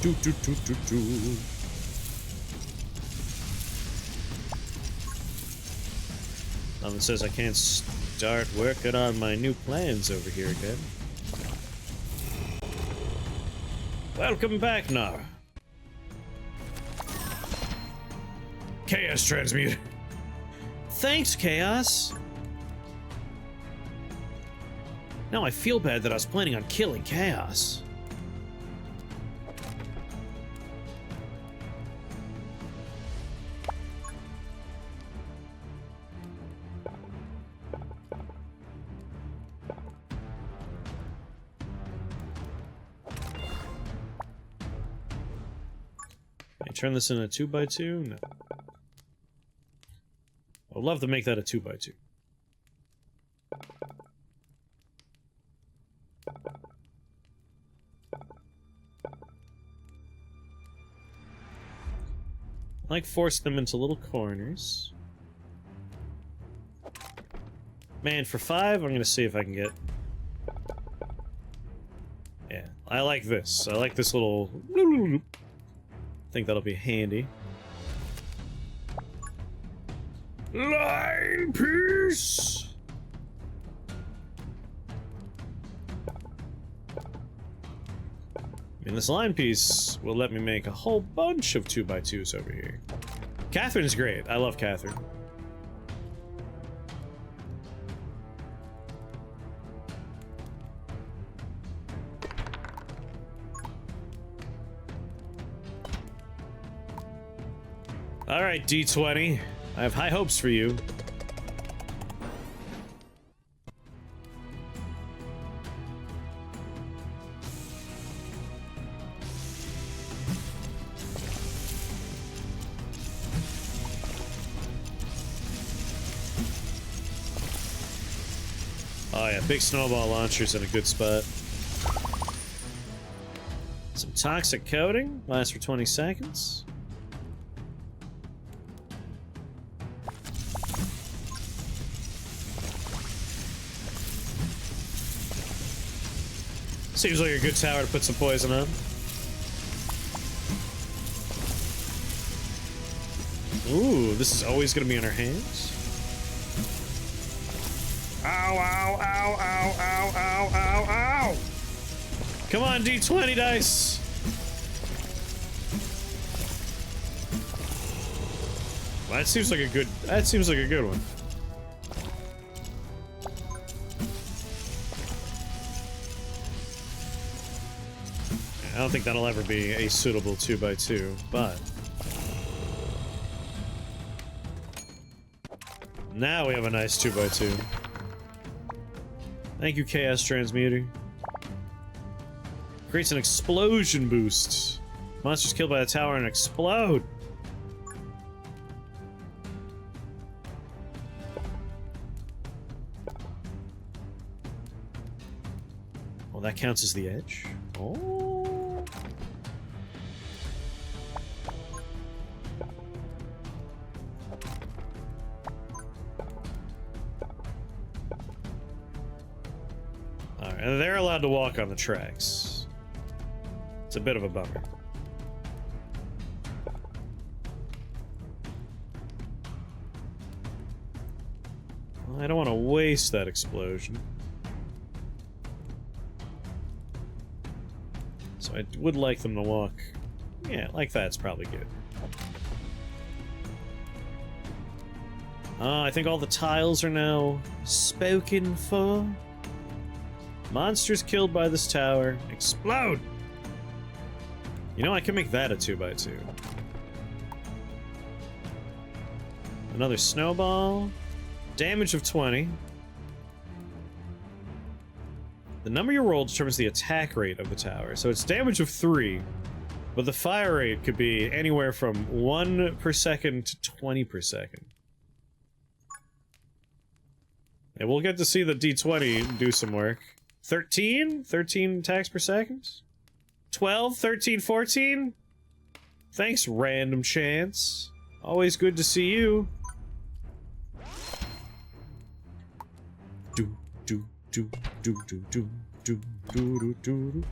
Do, do, do, do, do. Nothing says I can't start working on my new plans over here again. Welcome back, Nar. Chaos transmute. Thanks, Chaos. Now I feel bad that I was planning on killing Chaos. Turn this into a 2x2? No. I'd love to make that a 2x2. Like force them into little corners. Man, for 5, I'm gonna see if I can get... Yeah, I like this. I like this little... I think that'll be handy. Line piece! I mean, this line piece will let me make a whole bunch of 2x2s over here. Catherine's great. I love Catherine. Alright, D20. I have high hopes for you. Oh yeah, big snowball launcher's in a good spot. Some toxic coating, lasts for 20 seconds. Seems like a good tower to put some poison on. Ooh, this is always gonna be in our hands. Ow, ow, ow, ow, ow, ow, ow, ow! Come on, D20 dice! Well, that seems like a good one. I don't think that'll ever be a suitable 2x2, but... Now we have a nice 2x2. Thank you, Chaos Transmuter. Creates an explosion boost. Monsters killed by the tower and explode. Well, that counts as the edge. Oh. And they're allowed to walk on the tracks. It's a bit of a bummer. Well, I don't want to waste that explosion. So I would like them to walk... Yeah, like that's probably good. I think all the tiles are now spoken for. Monsters killed by this tower. Explode! You know, I can make that a 2x2. Another snowball. Damage of 20. The number you roll determines the attack rate of the tower. So it's damage of 3, but the fire rate could be anywhere from 1 per second to 20 per second. And we'll get to see the D20 do some work. 13? 13 attacks per second? 12? 13? 14? Thanks, random chance. Always good to see you. Do, do, do, do, do, do, do, do, do, do.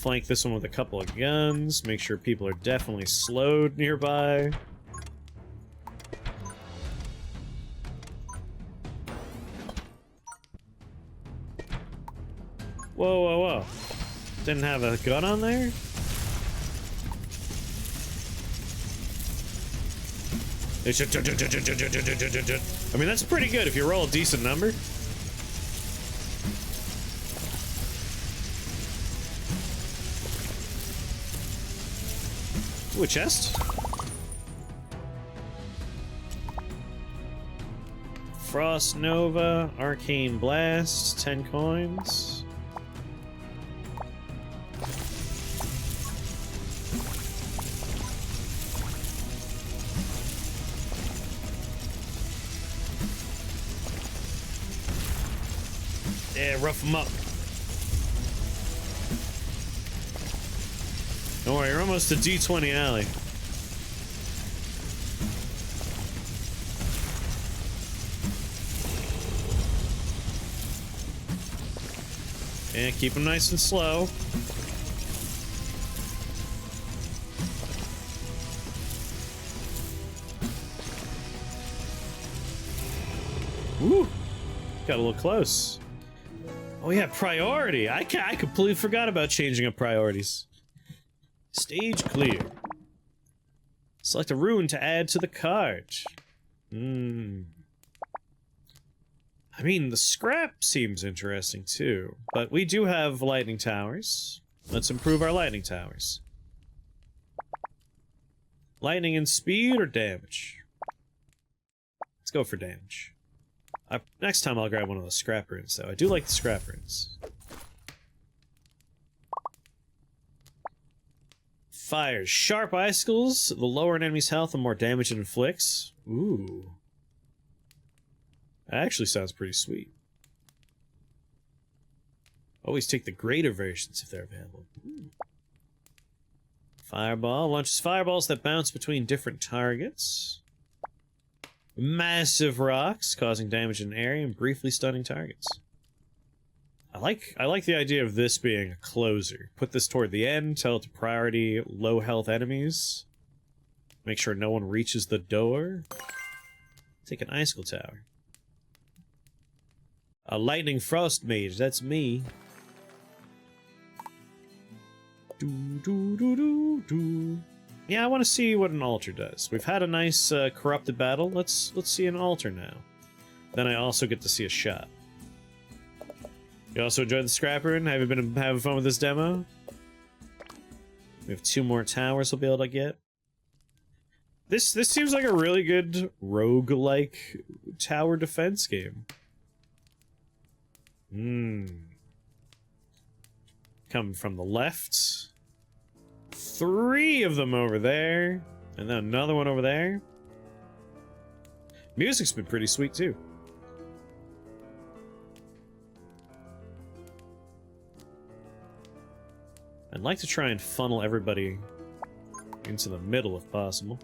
flank this one with a couple of guns. Make sure people are definitely slowed nearby. Whoa, whoa, whoa. Didn't have a gun on there? I mean, that's pretty good if you roll a decent number. Ooh, a chest. Frost Nova, Arcane Blast, 10 coins. Yeah, rough them up. Don't worry, you're almost to D20 alley. And keep them nice and slow. Woo! Got a little close. Oh yeah, priority. I completely forgot about changing up priorities. Stage clear. Select a rune to add to the card. I mean, the scrap seems interesting too, but we do have lightning towers. Let's improve our lightning towers. Lightning and speed or damage? Let's go for damage. Next time I'll grab one of the scrap runes, though. I do like the scrap runes. Fires sharp icicles. The lower an enemy's health, the more damage it inflicts. Ooh. That actually sounds pretty sweet. Always take the greater versions if they're available. Ooh. Fireball. Launches fireballs that bounce between different targets. Massive rocks, causing damage in an area and briefly stunning targets. I like the idea of this being a closer. Put this toward the end, tell it to priority low health enemies. Make sure no one reaches the door. Take an icicle tower. A lightning frost mage, that's me. Yeah, I want to see what an altar does. We've had a nice corrupted battle. Let's see an altar now. Then I also get to see a shot. You also enjoyed the scrap rune? Have you been having fun with this demo? We have 2 more towers we'll be able to get. This seems like a really good roguelike tower defense game. Coming from the left. 3 of them over there. And then another one over there. Music's been pretty sweet too. I'd like to try and funnel everybody into the middle if possible.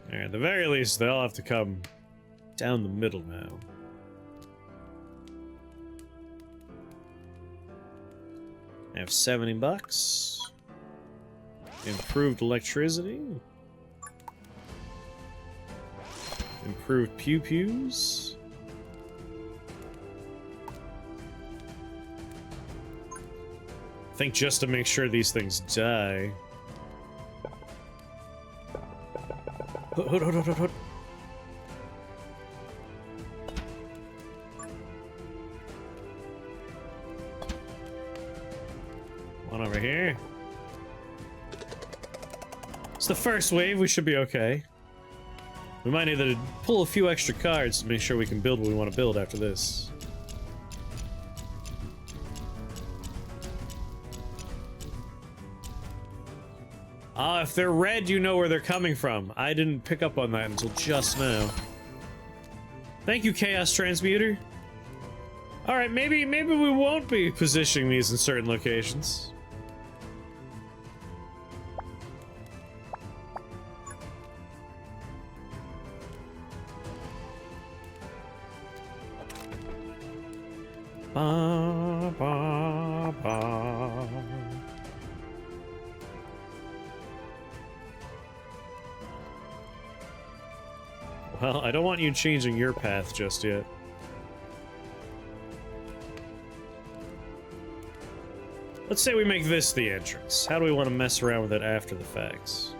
At the very least, they all have to come down the middle now. I have $70. Improved electricity. Improved pew-pews. I think just to make sure these things die. Hood. One over here. It's the first wave, we should be okay. We might need to pull a few extra cards to make sure we can build what we want to build after this. Ah, if they're red, you know where they're coming from. I didn't pick up on that until just now. Thank you, Chaos Transmuter. Alright, maybe we won't be positioning these in certain locations. Ba, ba, ba. Well, I don't want you changing your path just yet. Let's say we make this the entrance. How do we want to mess around with it after the facts?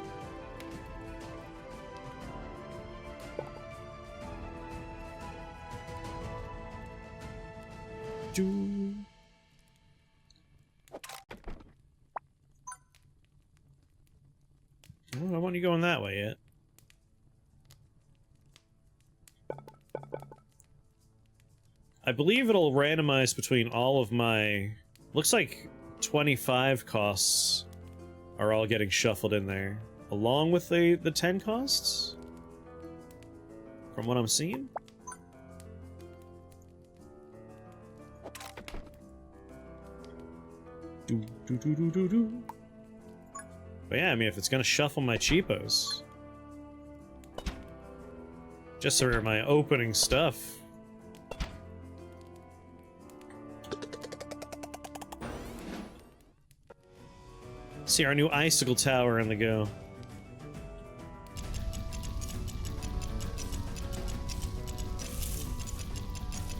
Do. I don't want you going that way yet. I believe it'll randomize between all of my... Looks like 25 costs are all getting shuffled in there, along with the 10 costs? From what I'm seeing? Do. But yeah, I mean, if it's gonna shuffle my cheapos... Just for my opening stuff... See our new icicle tower in the go.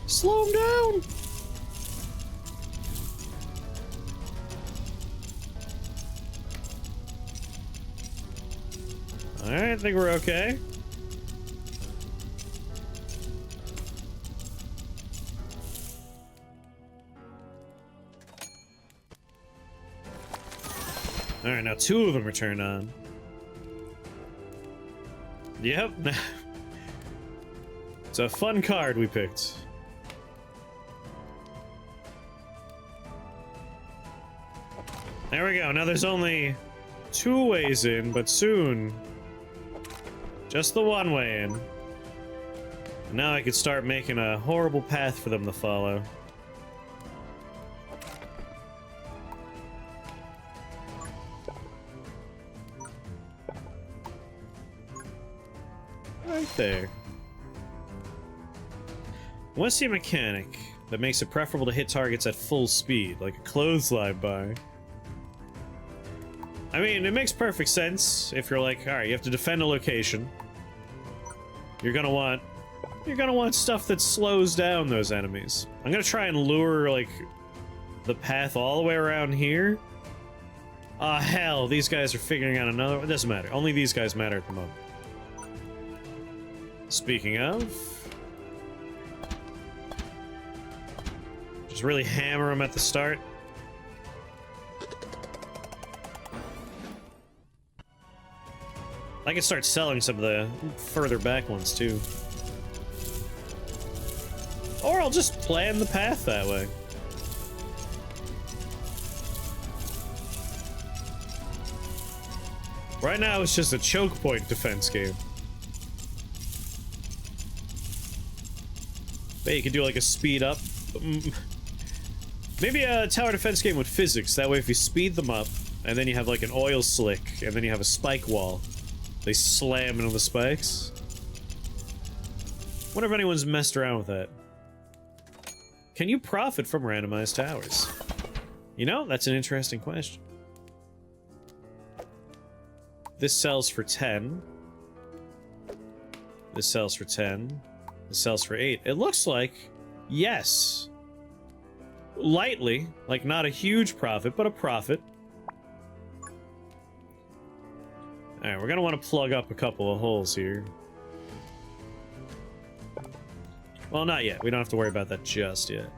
Slow him down! Alright, I think we're okay. Alright, now 2 of them are turned on. Yep. It's a fun card we picked. There we go. Now there's only 2 ways in, but soon just the 1 way in. Now I could start making a horrible path for them to follow. Right there. I want to see a mechanic that makes it preferable to hit targets at full speed, like a clothesline bar. I mean, it makes perfect sense if you're like, alright, you have to defend a location. You're gonna want stuff that slows down those enemies. I'm gonna try and lure, like, the path all the way around here. Ah, hell, these guys are figuring out another... It doesn't matter. Only these guys matter at the moment. Speaking of... Just really hammer them at the start. I can start selling some of the further back ones, too. Or I'll just plan the path that way. Right now, it's just a choke point defense game. But you could do like a speed up. Maybe a tower defense game with physics. That way, if you speed them up, and then you have like an oil slick, and then you have a spike wall, they slam into the spikes. Wonder if anyone's messed around with that. Can you profit from randomized towers? You know, that's an interesting question. This sells for 10. This sells for 10. This sells for 8. It looks like, yes. Lightly, like not a huge profit, but a profit. Alright, we're gonna want to plug up a couple of holes here. Well, not yet. We don't have to worry about that just yet.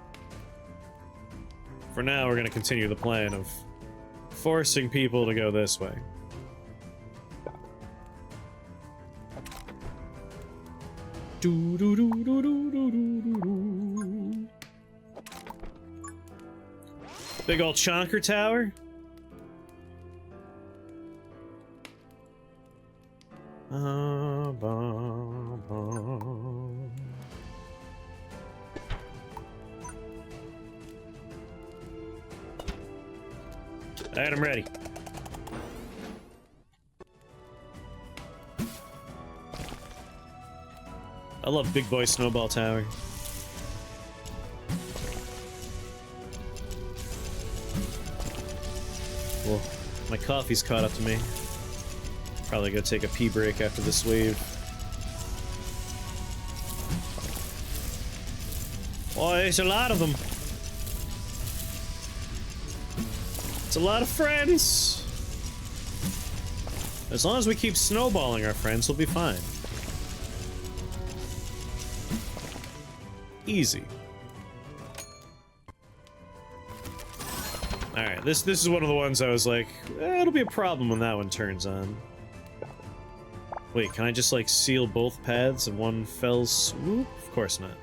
For now, we're gonna continue the plan of forcing people to go this way. Big ol' chonker tower. Alright, I'm ready. I love Big Boy Snowball Tower. Well, my coffee's caught up to me. Probably gonna take a pee break after this wave. Oh, there's a lot of them. It's a lot of friends. As long as we keep snowballing our friends, we'll be fine. Easy. Alright, this is one of the ones I was like, it'll be a problem when that one turns on. Wait, can I just, like, seal both paths in one fell swoop? Of course not.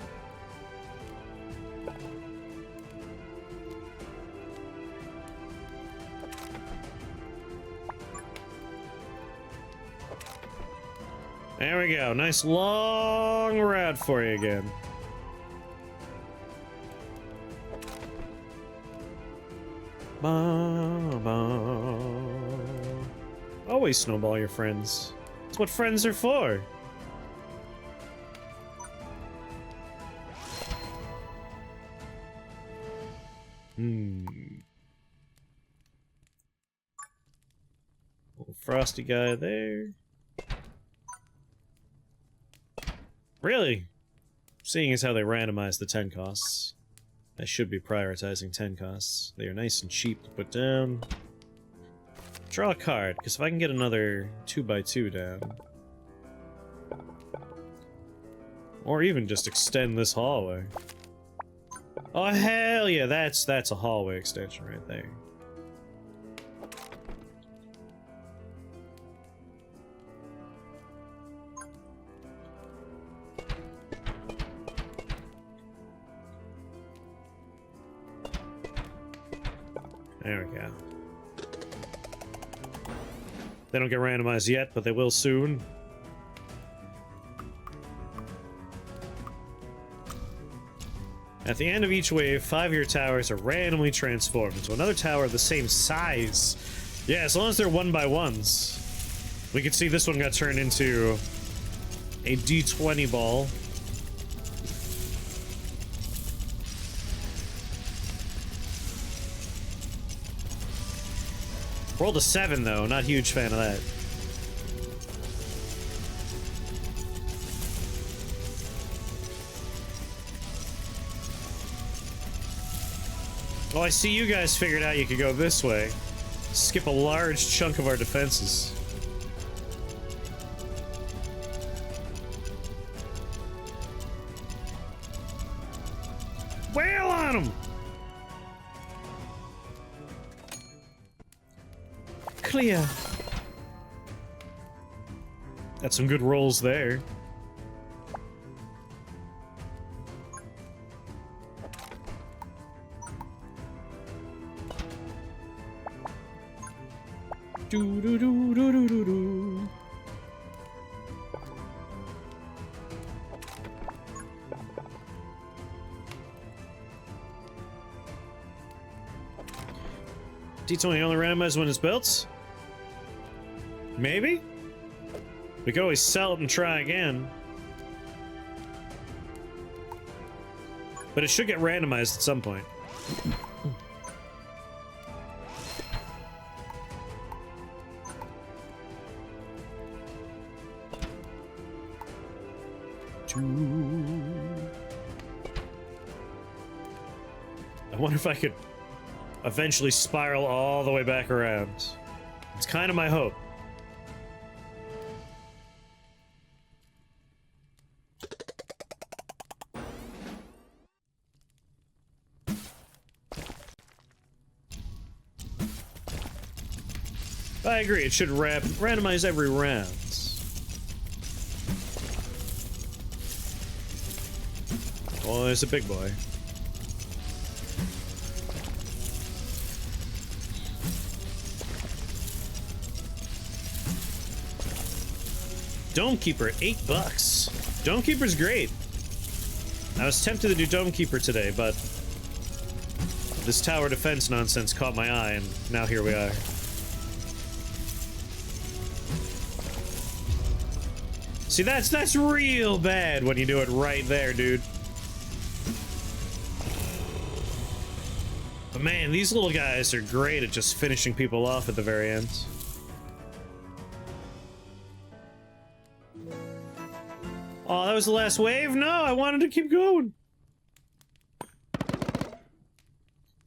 There we go. Nice long route for you again. Ba, ba. Always snowball your friends. That's what friends are for. Little frosty guy there. Really? Seeing as how they randomize the 10 costs, I should be prioritizing 10 costs. They are nice and cheap to put down. Draw a card, because if I can get another 2x2 down, or even just extend this hallway. Oh hell yeah, that's a hallway extension right there. There we go. They don't get randomized yet, but they will soon. At the end of each wave, 5 of your towers are randomly transformed into another tower of the same size. Yeah, as long as they're 1x1s. We can see this one got turned into a D20 ball. Rolled a 7 though, not a huge fan of that. Oh, I see you guys figured out you could go this way. Skip a large chunk of our defenses. Wail on them! Clear. Got some good rolls there. Do do do do do do do. D20 only randomized when it's built? Maybe? We could always sell it and try again. But it should get randomized at some point. I wonder if I could eventually spiral all the way back around. It's kind of my hope. I agree, it should randomize every round. Oh, there's a big boy. Dome Keeper, $8. Dome Keeper's great. I was tempted to do Dome Keeper today, but this tower defense nonsense caught my eye, and now here we are. See, that's real bad when you do it right there, dude. But man, these little guys are great at just finishing people off at the very end. Oh, that was the last wave? No, I wanted to keep going. I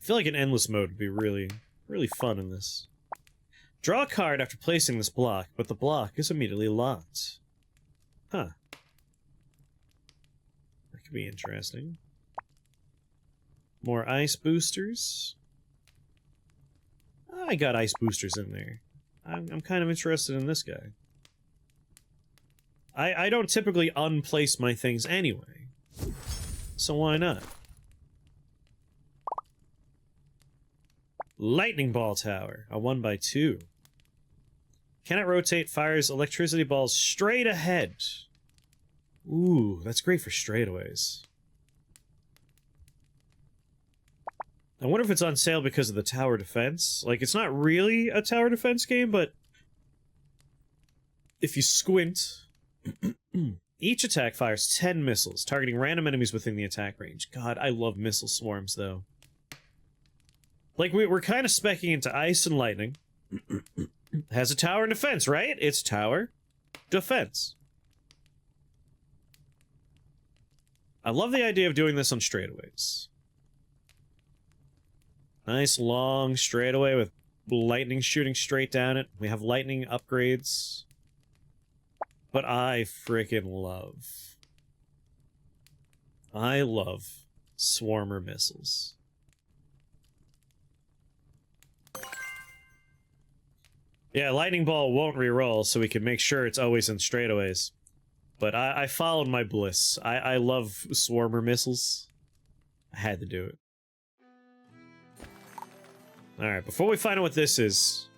feel like an endless mode would be really, really fun in this. Draw a card after placing this block, but the block is immediately locked. Huh. That could be interesting. More ice boosters. I got ice boosters in there. I'm kind of interested in this guy. I don't typically unplace my things anyway, so why not? Lightning Ball Tower, a 1x2. Cannot rotate, fires electricity balls straight ahead. Ooh, that's great for straightaways. I wonder if it's on sale because of the tower defense. Like, it's not really a tower defense game, but if you squint... Each attack fires 10 missiles, targeting random enemies within the attack range. God, I love missile swarms, though. Like, we're kind of specking into ice and lightning. Has a tower and defense, right? It's tower defense. I love the idea of doing this on straightaways. Nice long straightaway with lightning shooting straight down it. We have lightning upgrades. But I freaking I love swarmer missiles. Yeah, lightning ball won't reroll, so we can make sure it's always in straightaways. But I followed my bliss. I love swarmer missiles. I had to do it. Alright, before we find out what this is,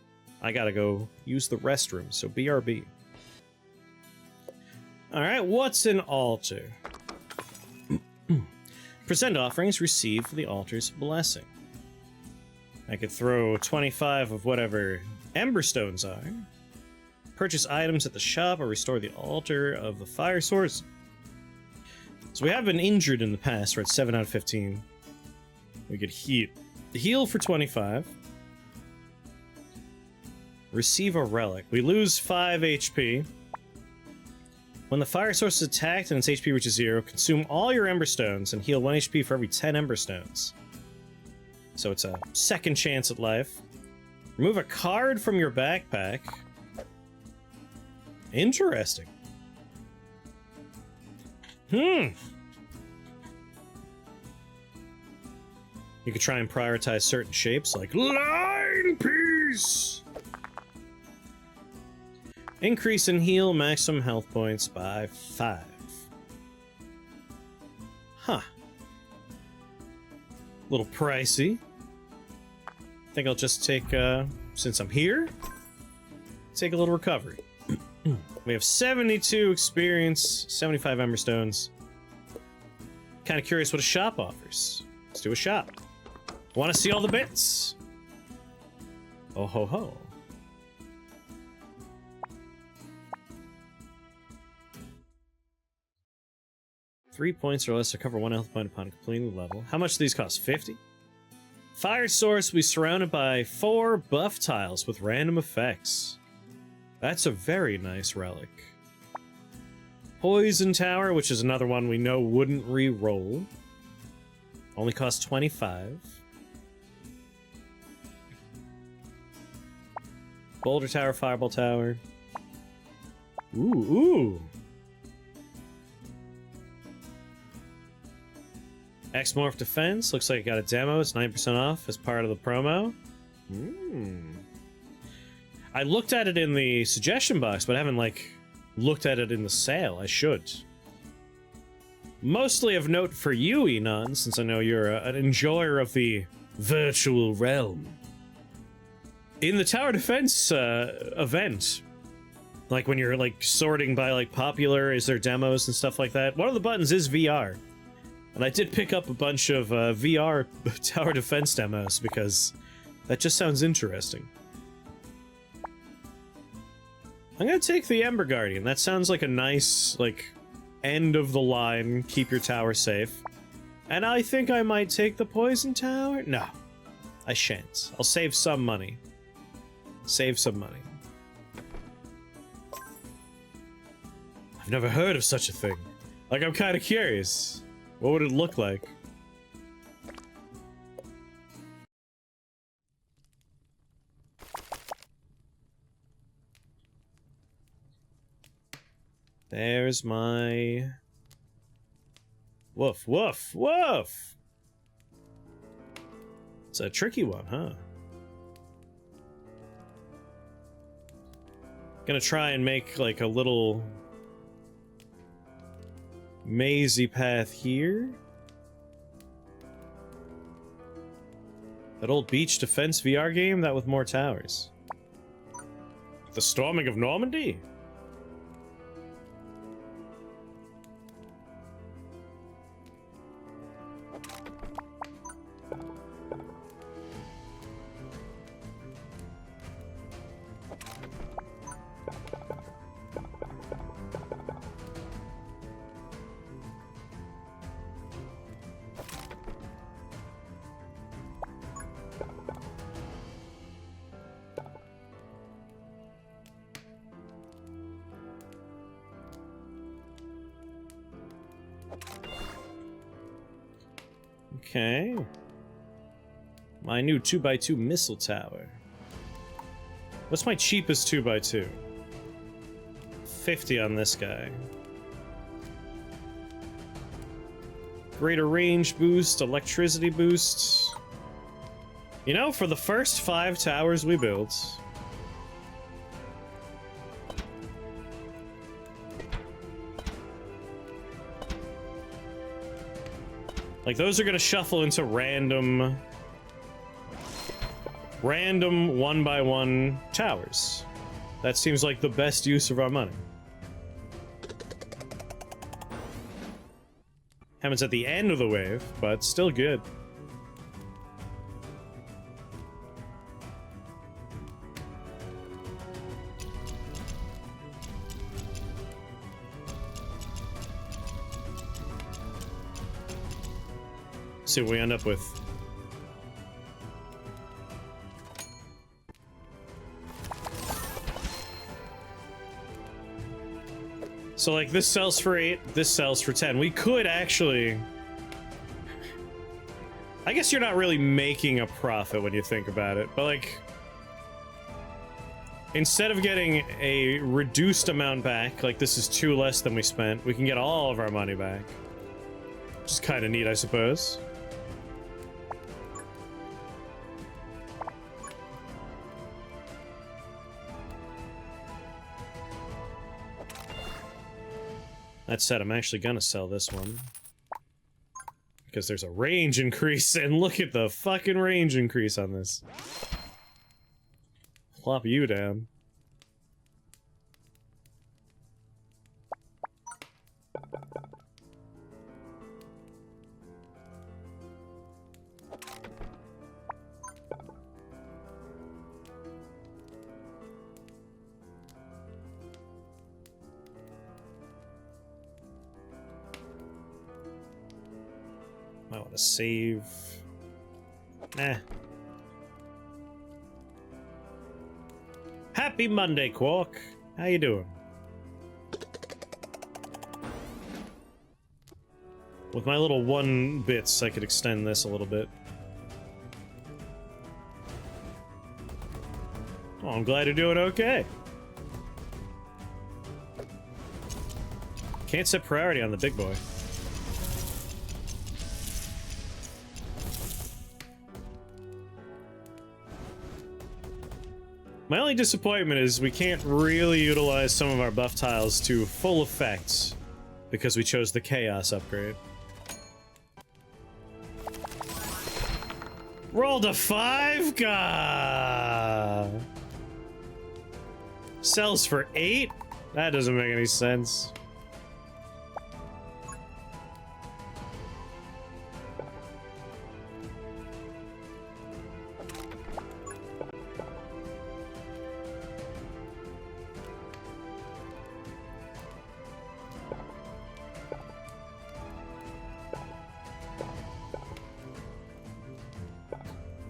I gotta go use the restroom, so BRB. Alright, what's an altar? Present offerings, receive the altar's blessing. I could throw 25 of whatever emberstones are. Purchase items at the shop or restore the altar of the fire source. So we have been injured in the past, we're at 7 out of 15. We could heal for 25. Receive a relic. We lose 5 HP. When the fire source is attacked and its HP reaches 0, consume all your emberstones and heal 1 HP for every 10 emberstones. So it's a second chance at life. Remove a card from your backpack. Interesting. You could try and prioritize certain shapes, like line piece! Increase in heal maximum health points by 5. Huh. Little pricey. I think I'll just take, since I'm here, take a little recovery. We have 72 experience, 75 emberstones. Kind of curious what a shop offers. Let's do a shop. Want to see all the bits? Oh ho ho. Three points or less to cover 1 health point upon completing the level. How much do these cost? 50? Fire source will be surrounded by 4 buff tiles with random effects. That's a very nice relic. Poison Tower, which is another one we know wouldn't re-roll. Only costs 25. Boulder Tower, Fireball Tower. Ooh. X-Morph Defense, looks like it got a demo, it's 9% off as part of the promo. I looked at it in the suggestion box, but I haven't, like, looked at it in the sale. I should. Mostly of note for you, Enon, since I know you're an enjoyer of the virtual realm. In the Tower Defense event, Like when you're like sorting by like popular, is there demos and stuff like that? One of the buttons is VR. And I did pick up a bunch of VR tower defense demos because that just sounds interesting. I'm gonna take the Ember Guardian. That sounds like a nice, like, end of the line, keep your tower safe. And I think I might take the Poison Tower? No, I shan't. I'll save some money. Save some money. I've never heard of such a thing. Like, I'm kind of curious. What would it look like? There's my... Woof, woof, woof! It's a tricky one, huh? Gonna try and make, like, a little... mazy path here. That old beach defense VR game, that with more towers. The Storming of Normandy? Okay. My new 2x2 missile tower. What's my cheapest 2x2? 50 on this guy. Greater range boost, electricity boost. You know, for the first 5 towers we built, like, those are gonna shuffle into random 1x1 towers. That seems like the best use of our money. Happens at the end of the wave, but still good. See what we end up with. So, like, this sells for 8, this sells for 10. We could actually... I guess you're not really making a profit when you think about it, but, like... Instead of getting a reduced amount back, like this is 2 less than we spent, we can get all of our money back. Which is kind of neat, I suppose. That said, I'm actually gonna sell this one. Because there's a range increase, and look at the fucking range increase on this. Plop you down. I want to save. Eh. Happy Monday, Quark. How you doing? With my little 1 bits, I could extend this a little bit. Oh, I'm glad you're doing okay. Can't set priority on the big boy. My only disappointment is we can't really utilize some of our buff tiles to full effect because we chose the Chaos upgrade. Rolled a 5? Gah! Sells for 8? That doesn't make any sense.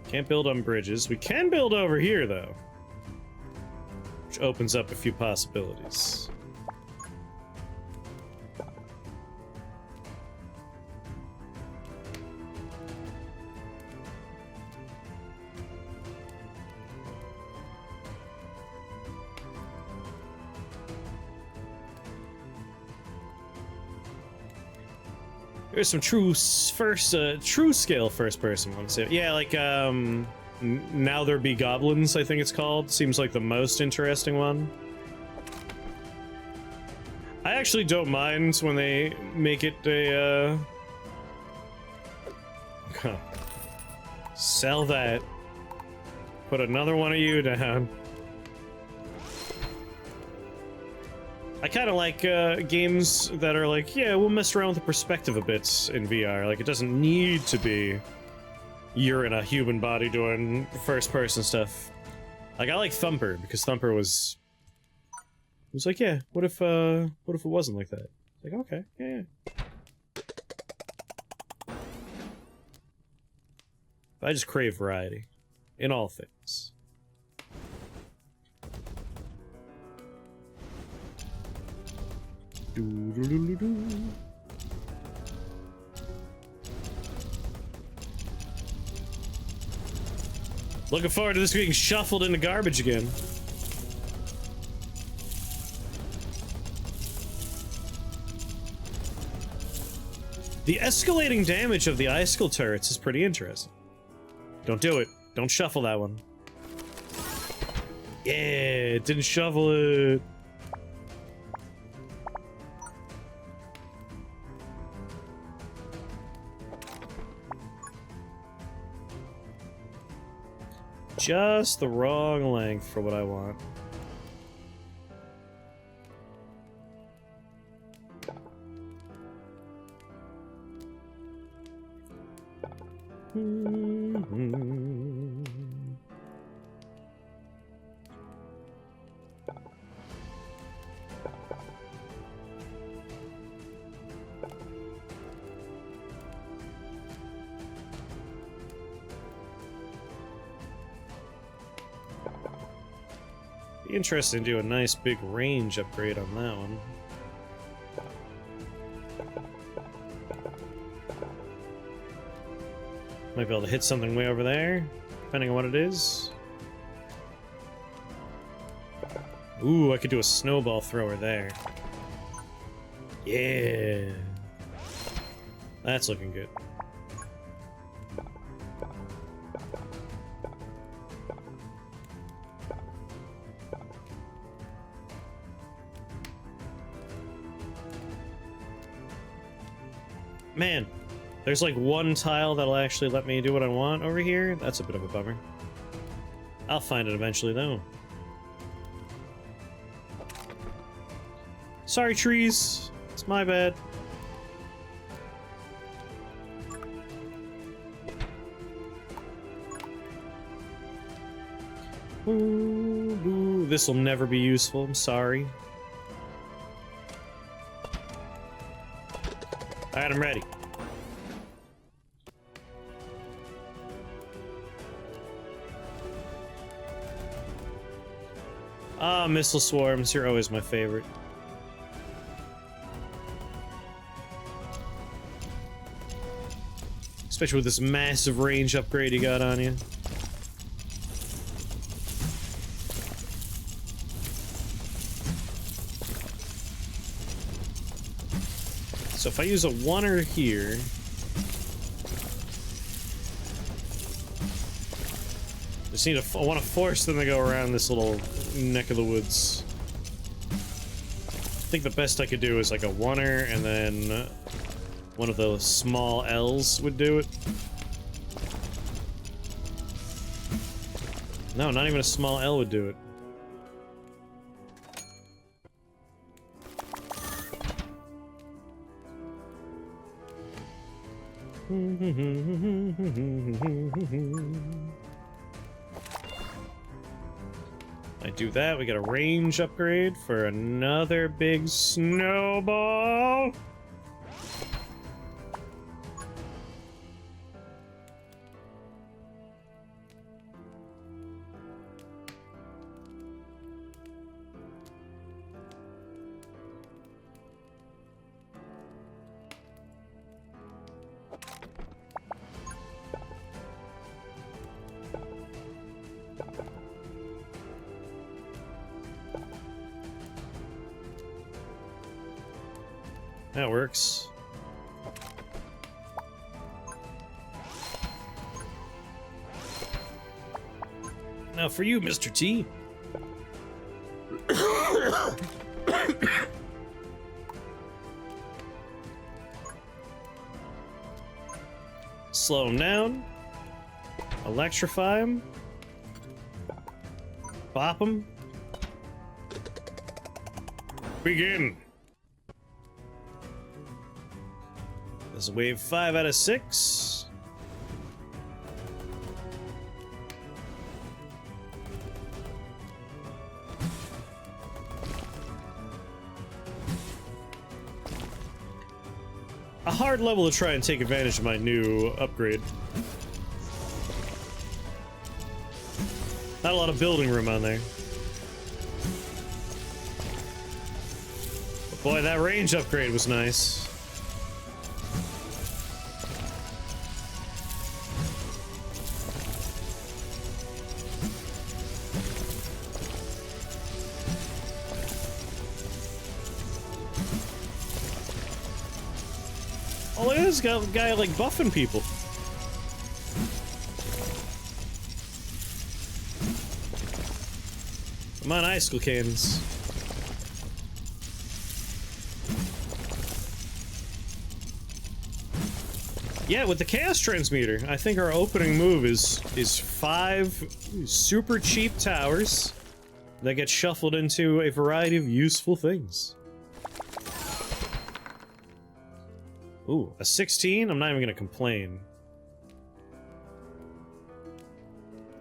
Can't build on bridges. We can build over here, though. Which opens up a few possibilities. There's some true scale first person ones. Yeah, like Now There Be Goblins, I think it's called. Seems like the most interesting one. I actually don't mind when they make it a sell that. Put another one of you down. I kind of like games that are like, yeah, we'll mess around with the perspective a bit in VR. Like, it doesn't need to be you're in a human body doing first-person stuff. Like, I like Thumper because Thumper was like, yeah, what if it wasn't like that? Like, okay, yeah. I just crave variety in all things. Looking forward to this being shuffled into garbage again. The escalating damage of the icicle turrets is pretty interesting. Don't do it. Don't shuffle that one. Yeah, it didn't shuffle it. Just the wrong length for what I want. Be interesting to do a nice big range upgrade on that one. Might be able to hit something way over there, depending on what it is. Ooh, I could do a snowball thrower there. Yeah. That's looking good. Man, there's like one tile that'll actually let me do what I want over here. That's a bit of a bummer. I'll find it eventually, though. Sorry, trees. It's my bad. Ooh, this will never be useful. I'm sorry. Alright, I'm ready. Ah, missile swarms. You're always my favorite. Especially with this massive range upgrade you got on you. So if I use a oneer here... Just need to... I want to force them to go around this little neck of the woods. I think the best I could do is like a oneer, and then one of those small L's would do it. No, not even a small L would do it. I do that, we get a range upgrade for another big snowball. That works. Now for you, Mr. T. Slow him down. Electrify him. Bop him. Begin. This is wave 5 out of 6. A hard level to try and take advantage of my new upgrade. Not a lot of building room on there. But boy, that range upgrade was nice. Oh, look at this guy like buffing people. Come on, icicle cannons. Yeah, with the chaos transmuter, I think our opening move is 5 super cheap towers that get shuffled into a variety of useful things. Ooh, a 16? I'm not even gonna complain.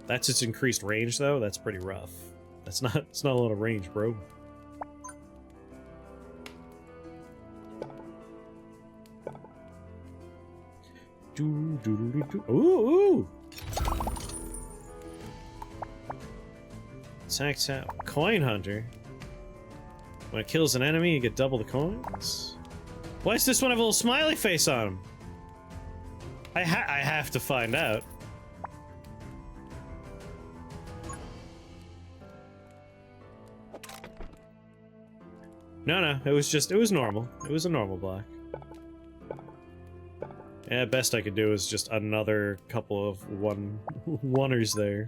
That's its increased range, though. That's pretty rough. It's not a lot of range, bro. Ooh! Attack tap. Coin hunter. When it kills an enemy, you get double the coins. Why does this one have a little smiley face on him? I have to find out. No, it was normal. It was a normal block. Yeah, best I could do is just another couple of oneers there.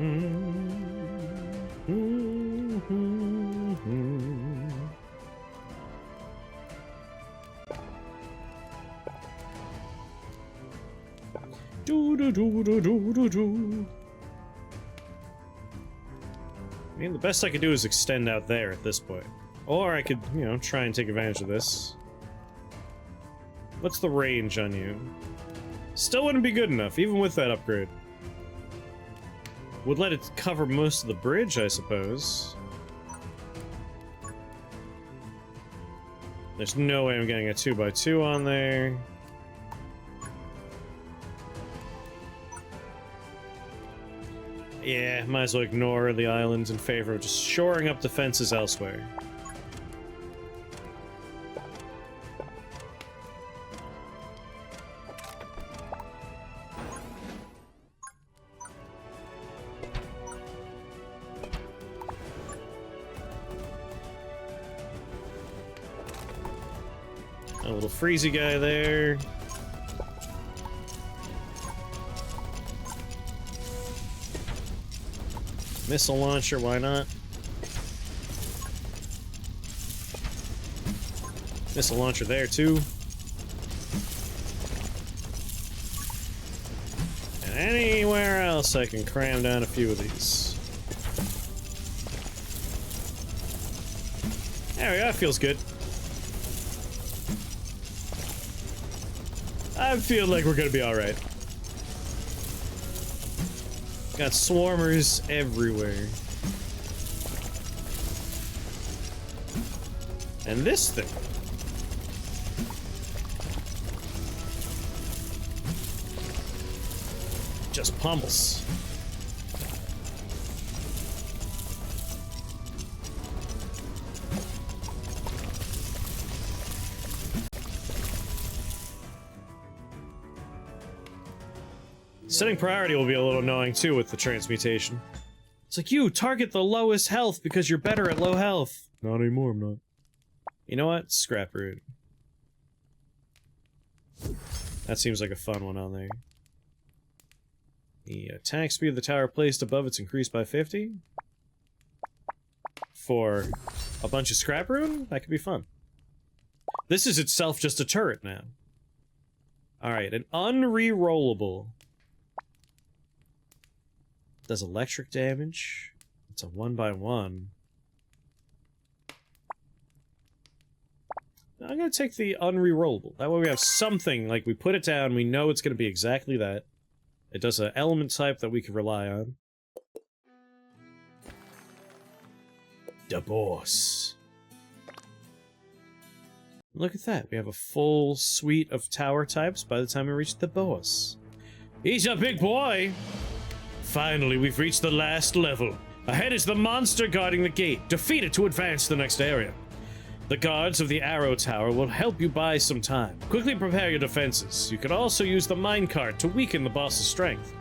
I mean, the best I could do is extend out there at this point. Or I could, you know, try and take advantage of this. What's the range on you? Still wouldn't be good enough, even with that upgrade. Would let it cover most of the bridge, I suppose. There's no way I'm getting a 2x2 on there. Yeah, might as well ignore the islands in favor of just shoring up defenses elsewhere. A little freezy guy there. Missile launcher, why not? Missile launcher there, too. And anywhere else I can cram down a few of these. There we go, that feels good. I feel like we're gonna be alright. Got swarmers everywhere. And this thing. Just pummels. Setting priority will be a little annoying too with the transmutation. It's like, you target the lowest health because you're better at low health. Not anymore, I'm not. You know what? Scrap root. That seems like a fun one on there. The attack speed of the tower placed above it's increased by 50. For a bunch of scrap rune? That could be fun. This is itself just a turret now. Alright, an unrerollable. Does electric damage. It's a 1x1. I'm gonna take the unrerollable. That way we have something, like we put it down, we know it's gonna be exactly that. It does an element type that we can rely on. The boss. Look at that, we have a full suite of tower types by the time we reach the boss. He's a big boy! Finally, we've reached the last level. Ahead is the monster guarding the gate. Defeat it to advance to the next area. The guards of the Arrow Tower will help you buy some time. Quickly prepare your defenses. You can also use the minecart to weaken the boss's strength.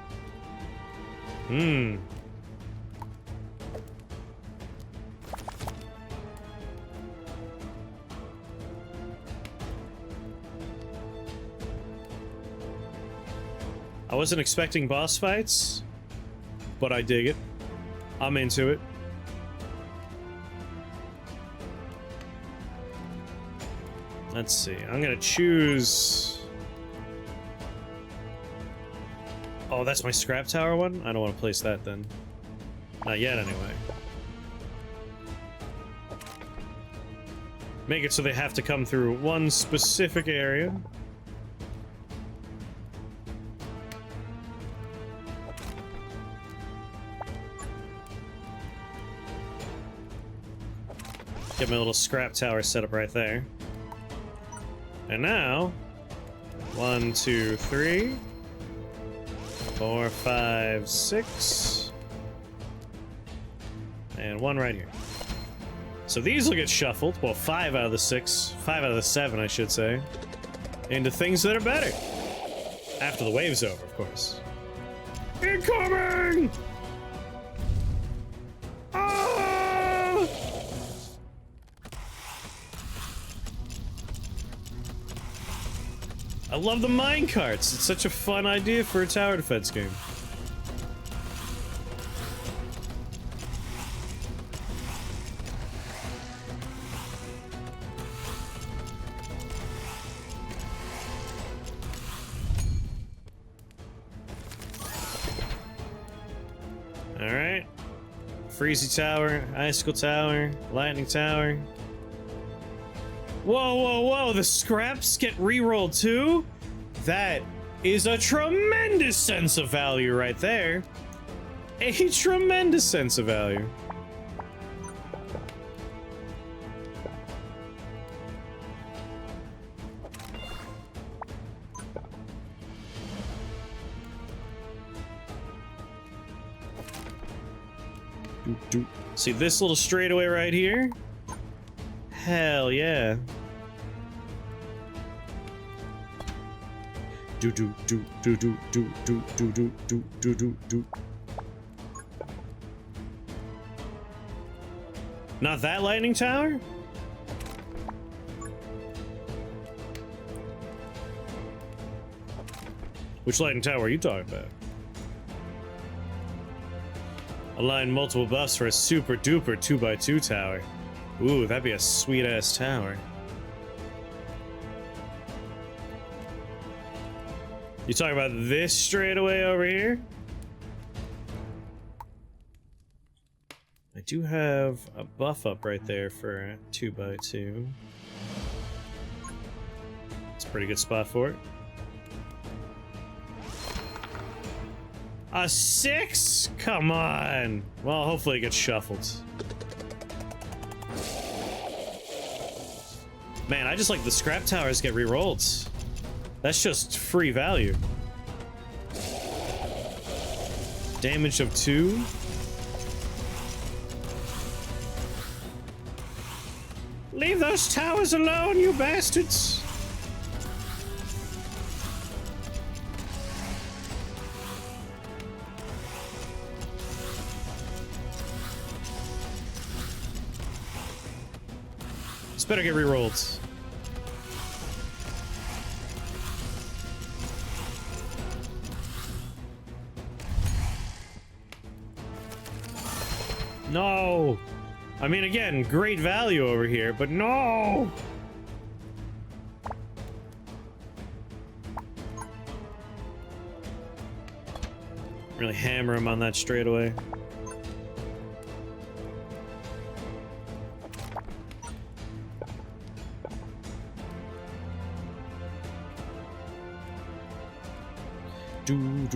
I wasn't expecting boss fights, but I dig it. I'm into it. Let's see, I'm gonna choose... Oh, that's my scrap tower one? I don't want to place that then. Not yet, anyway. Make it so they have to come through one specific area. Get my little scrap tower set up right there. And now, 1, 2, 3, 4, 5, 6, and one right here. So these will get shuffled, well, 5 out of the 6, 5 out of the 7, I should say, into things that are better. After the wave's over, of course. Incoming! I love the minecarts. It's such a fun idea for a tower defense game. Alright. Freezy Tower, Icicle Tower, Lightning Tower. Whoa, whoa, whoa, the scraps get re-rolled too? That is a tremendous sense of value right there. A tremendous sense of value. See this little straightaway right here? Hell yeah. Do do do do do do do do do do do do do. Not that lightning tower? Which lightning tower are you talking about? Align multiple buffs for a super duper 2x2 tower. Ooh, that'd be a sweet ass tower. You talking about this straightaway over here? I do have a buff up right there for a 2x2. It's a pretty good spot for it. A 6? Come on! Well, hopefully it gets shuffled. Man, I just like the scrap towers get re-rolled. That's just free value. Damage of 2. Leave those towers alone, you bastards! This better get re-rolled. No! I mean, again, great value over here, but no! Really hammer him on that straightaway. Do.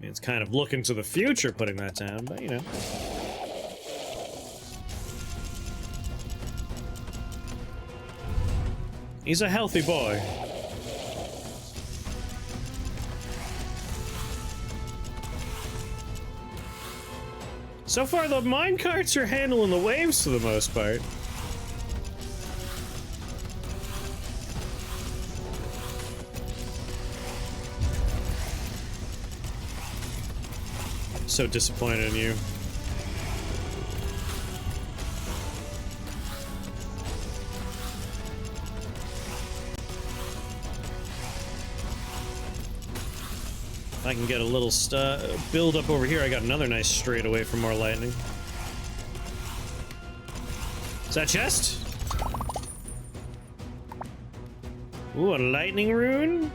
It's kind of looking to the future putting that down, but you know. He's a healthy boy. So far, the minecarts are handling the waves for the most part. So disappointed in you. If I can get a little build up over here, I got another nice straightaway for more lightning. Is that chest? Ooh, a lightning rune?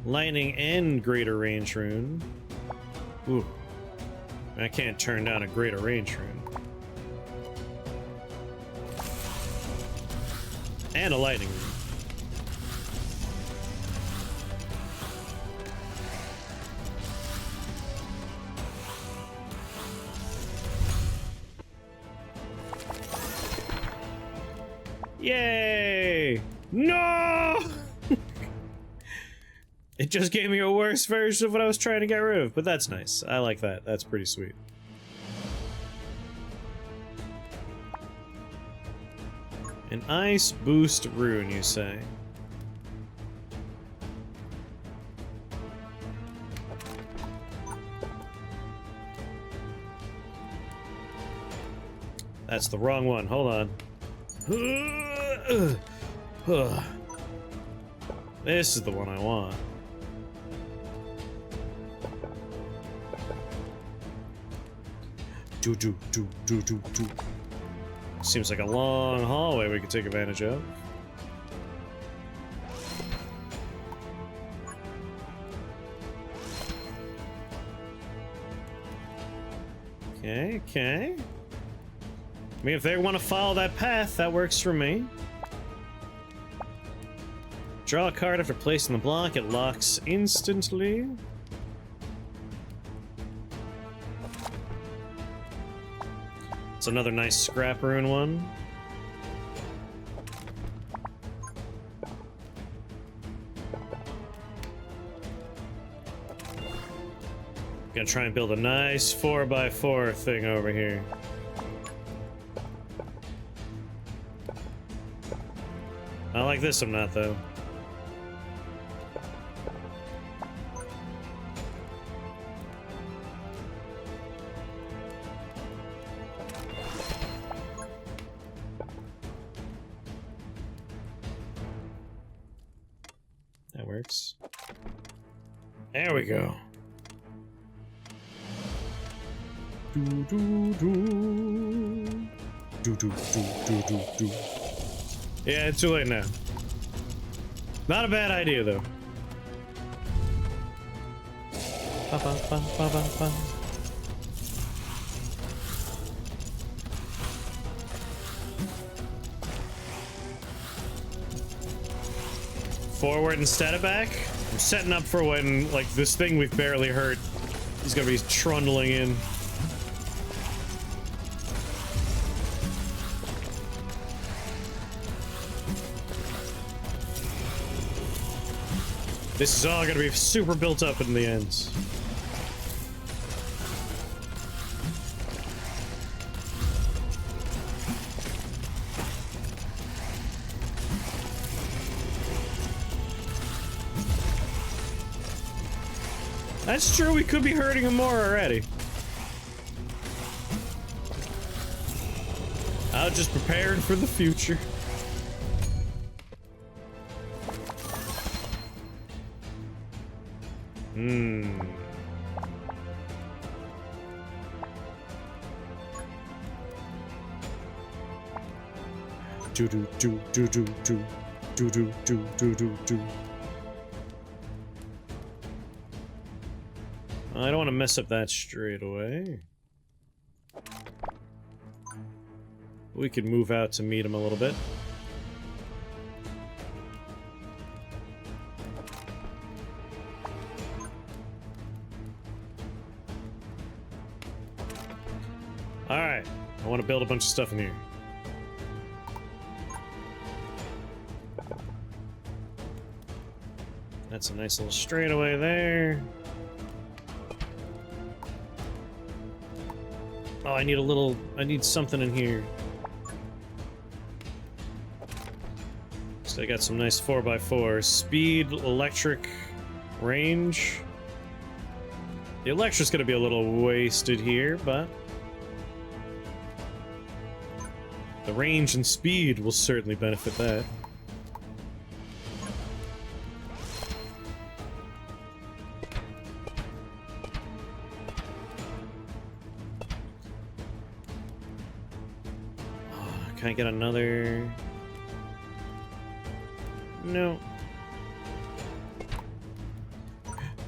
Lightning and greater range rune. Ooh. I can't turn down a greater range rune. And a lightning rune. Yay! No! It just gave me a worse version of what I was trying to get rid of, but that's nice. I like that. That's pretty sweet. An ice boost rune, you say? That's the wrong one. Hold on. This is the one I want. Do. Seems like a long hallway we could take advantage of. Okay. I mean, if they want to follow that path, that works for me. Draw a card after placing the block, it locks instantly. It's another nice scrap rune one. Gonna try and build a nice 4x4 thing over here. Not like this, I'm not, though. works. There we go. Do do do. Do do do do do do. Yeah, it's too late now. Not a bad idea though. Ba ba ba ba ba ba. Forward instead of back. I'm setting up for when, like, this thing we've barely hurt is gonna be trundling in. This is all gonna be super built up in the end. That's true, we could be hurting him more already. I was just prepared for the future. Do do do do do do do do do do do do. I don't want to mess up that straight away. We could move out to meet him a little bit. Alright, I want to build a bunch of stuff in here. That's a nice little straightaway there. Oh, I need something in here. So I got some nice 4x4. Speed, electric, range. The electric's gonna be a little wasted here, but the range and speed will certainly benefit that. Can I get another? No.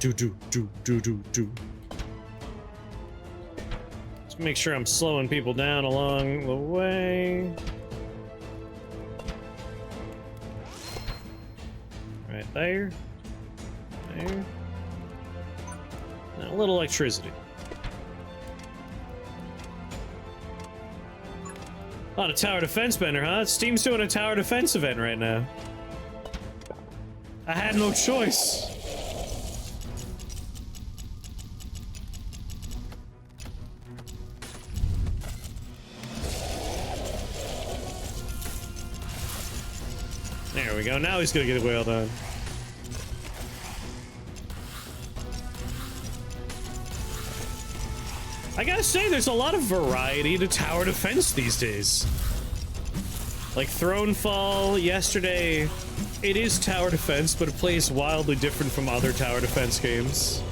Do do do do do do. Let's make sure I'm slowing people down along the way. Right there. There. And a little electricity. Not a tower defense bender, huh? Steam's doing a tower defense event right now. I had no choice. There we go. Now he's gonna get wailed on. I gotta say, there's a lot of variety to tower defense these days. Like Thronefall yesterday, it is tower defense, but it plays wildly different from other tower defense games.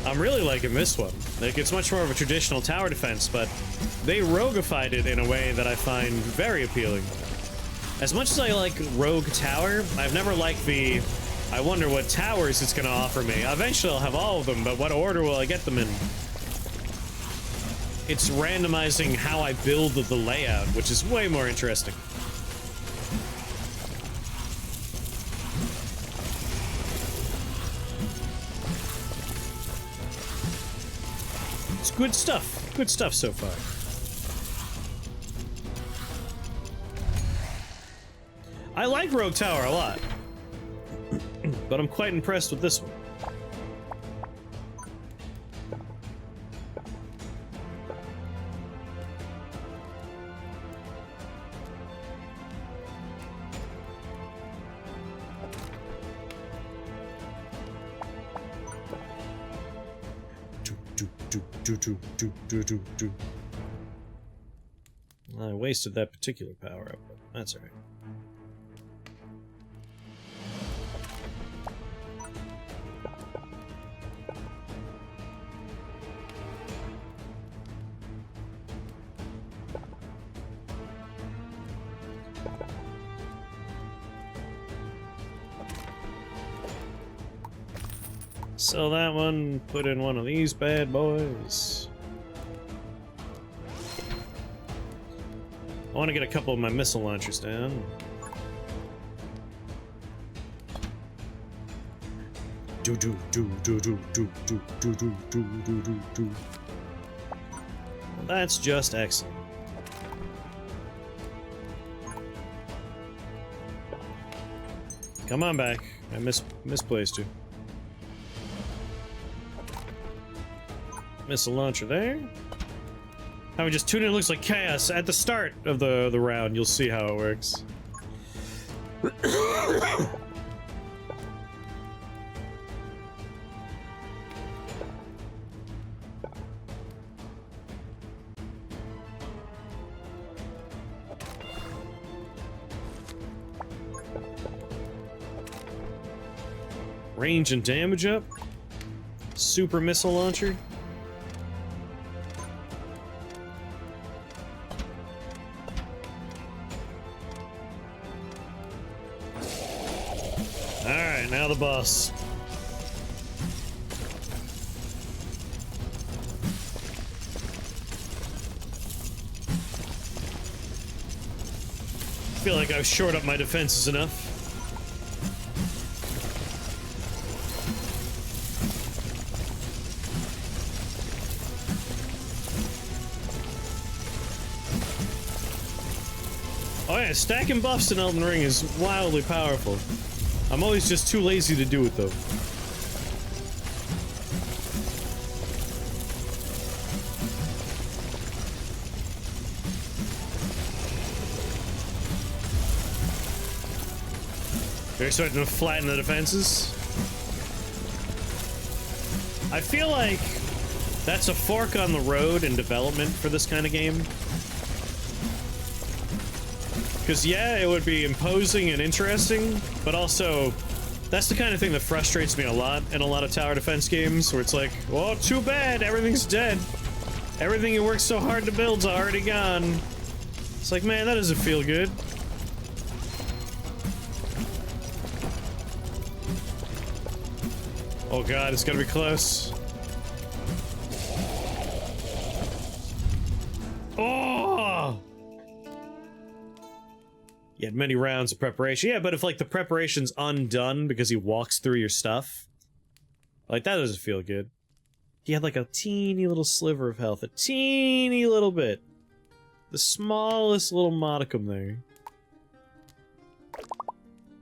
I'm really liking this one. Like, it's much more of a traditional tower defense, but they roguified it in a way that I find very appealing. As much as I like Rogue Tower, I've never liked the, I wonder what towers it's gonna offer me. Eventually I'll have all of them, but what order will I get them in? It's randomizing how I build the layout, which is way more interesting. It's good stuff. Good stuff so far. I like Rogue Tower a lot, but I'm quite impressed with this one. I wasted that particular power up, but that's alright. Sell that one, put in one of these bad boys. I want to get a couple of my missile launchers down. Do do do do do do do do do do do do do. That's just excellent. Come on back. I misplaced you. Missile launcher there. How we just tune in, it looks like chaos at the start of the round. You'll see how it works. Range and damage up. Super missile launcher. Alright, now the boss. I feel like I've shored up my defenses enough. Oh yeah, stacking buffs in Elden Ring is wildly powerful. I'm always just too lazy to do it though. They're starting to flatten the defenses. I feel like that's a fork on the road in development for this kind of game. Because, yeah, it would be imposing and interesting, but also, that's the kind of thing that frustrates me a lot in a lot of tower defense games, where it's like, oh, too bad, everything's dead. Everything you worked so hard to build's already gone. It's like, man, that doesn't feel good. Oh god, it's gonna be close. Oh! You had many rounds of preparation. Yeah, but if, like, the preparation's undone because he walks through your stuff, like, that doesn't feel good. He had, like, a teeny little sliver of health. A teeny little bit. The smallest little modicum there.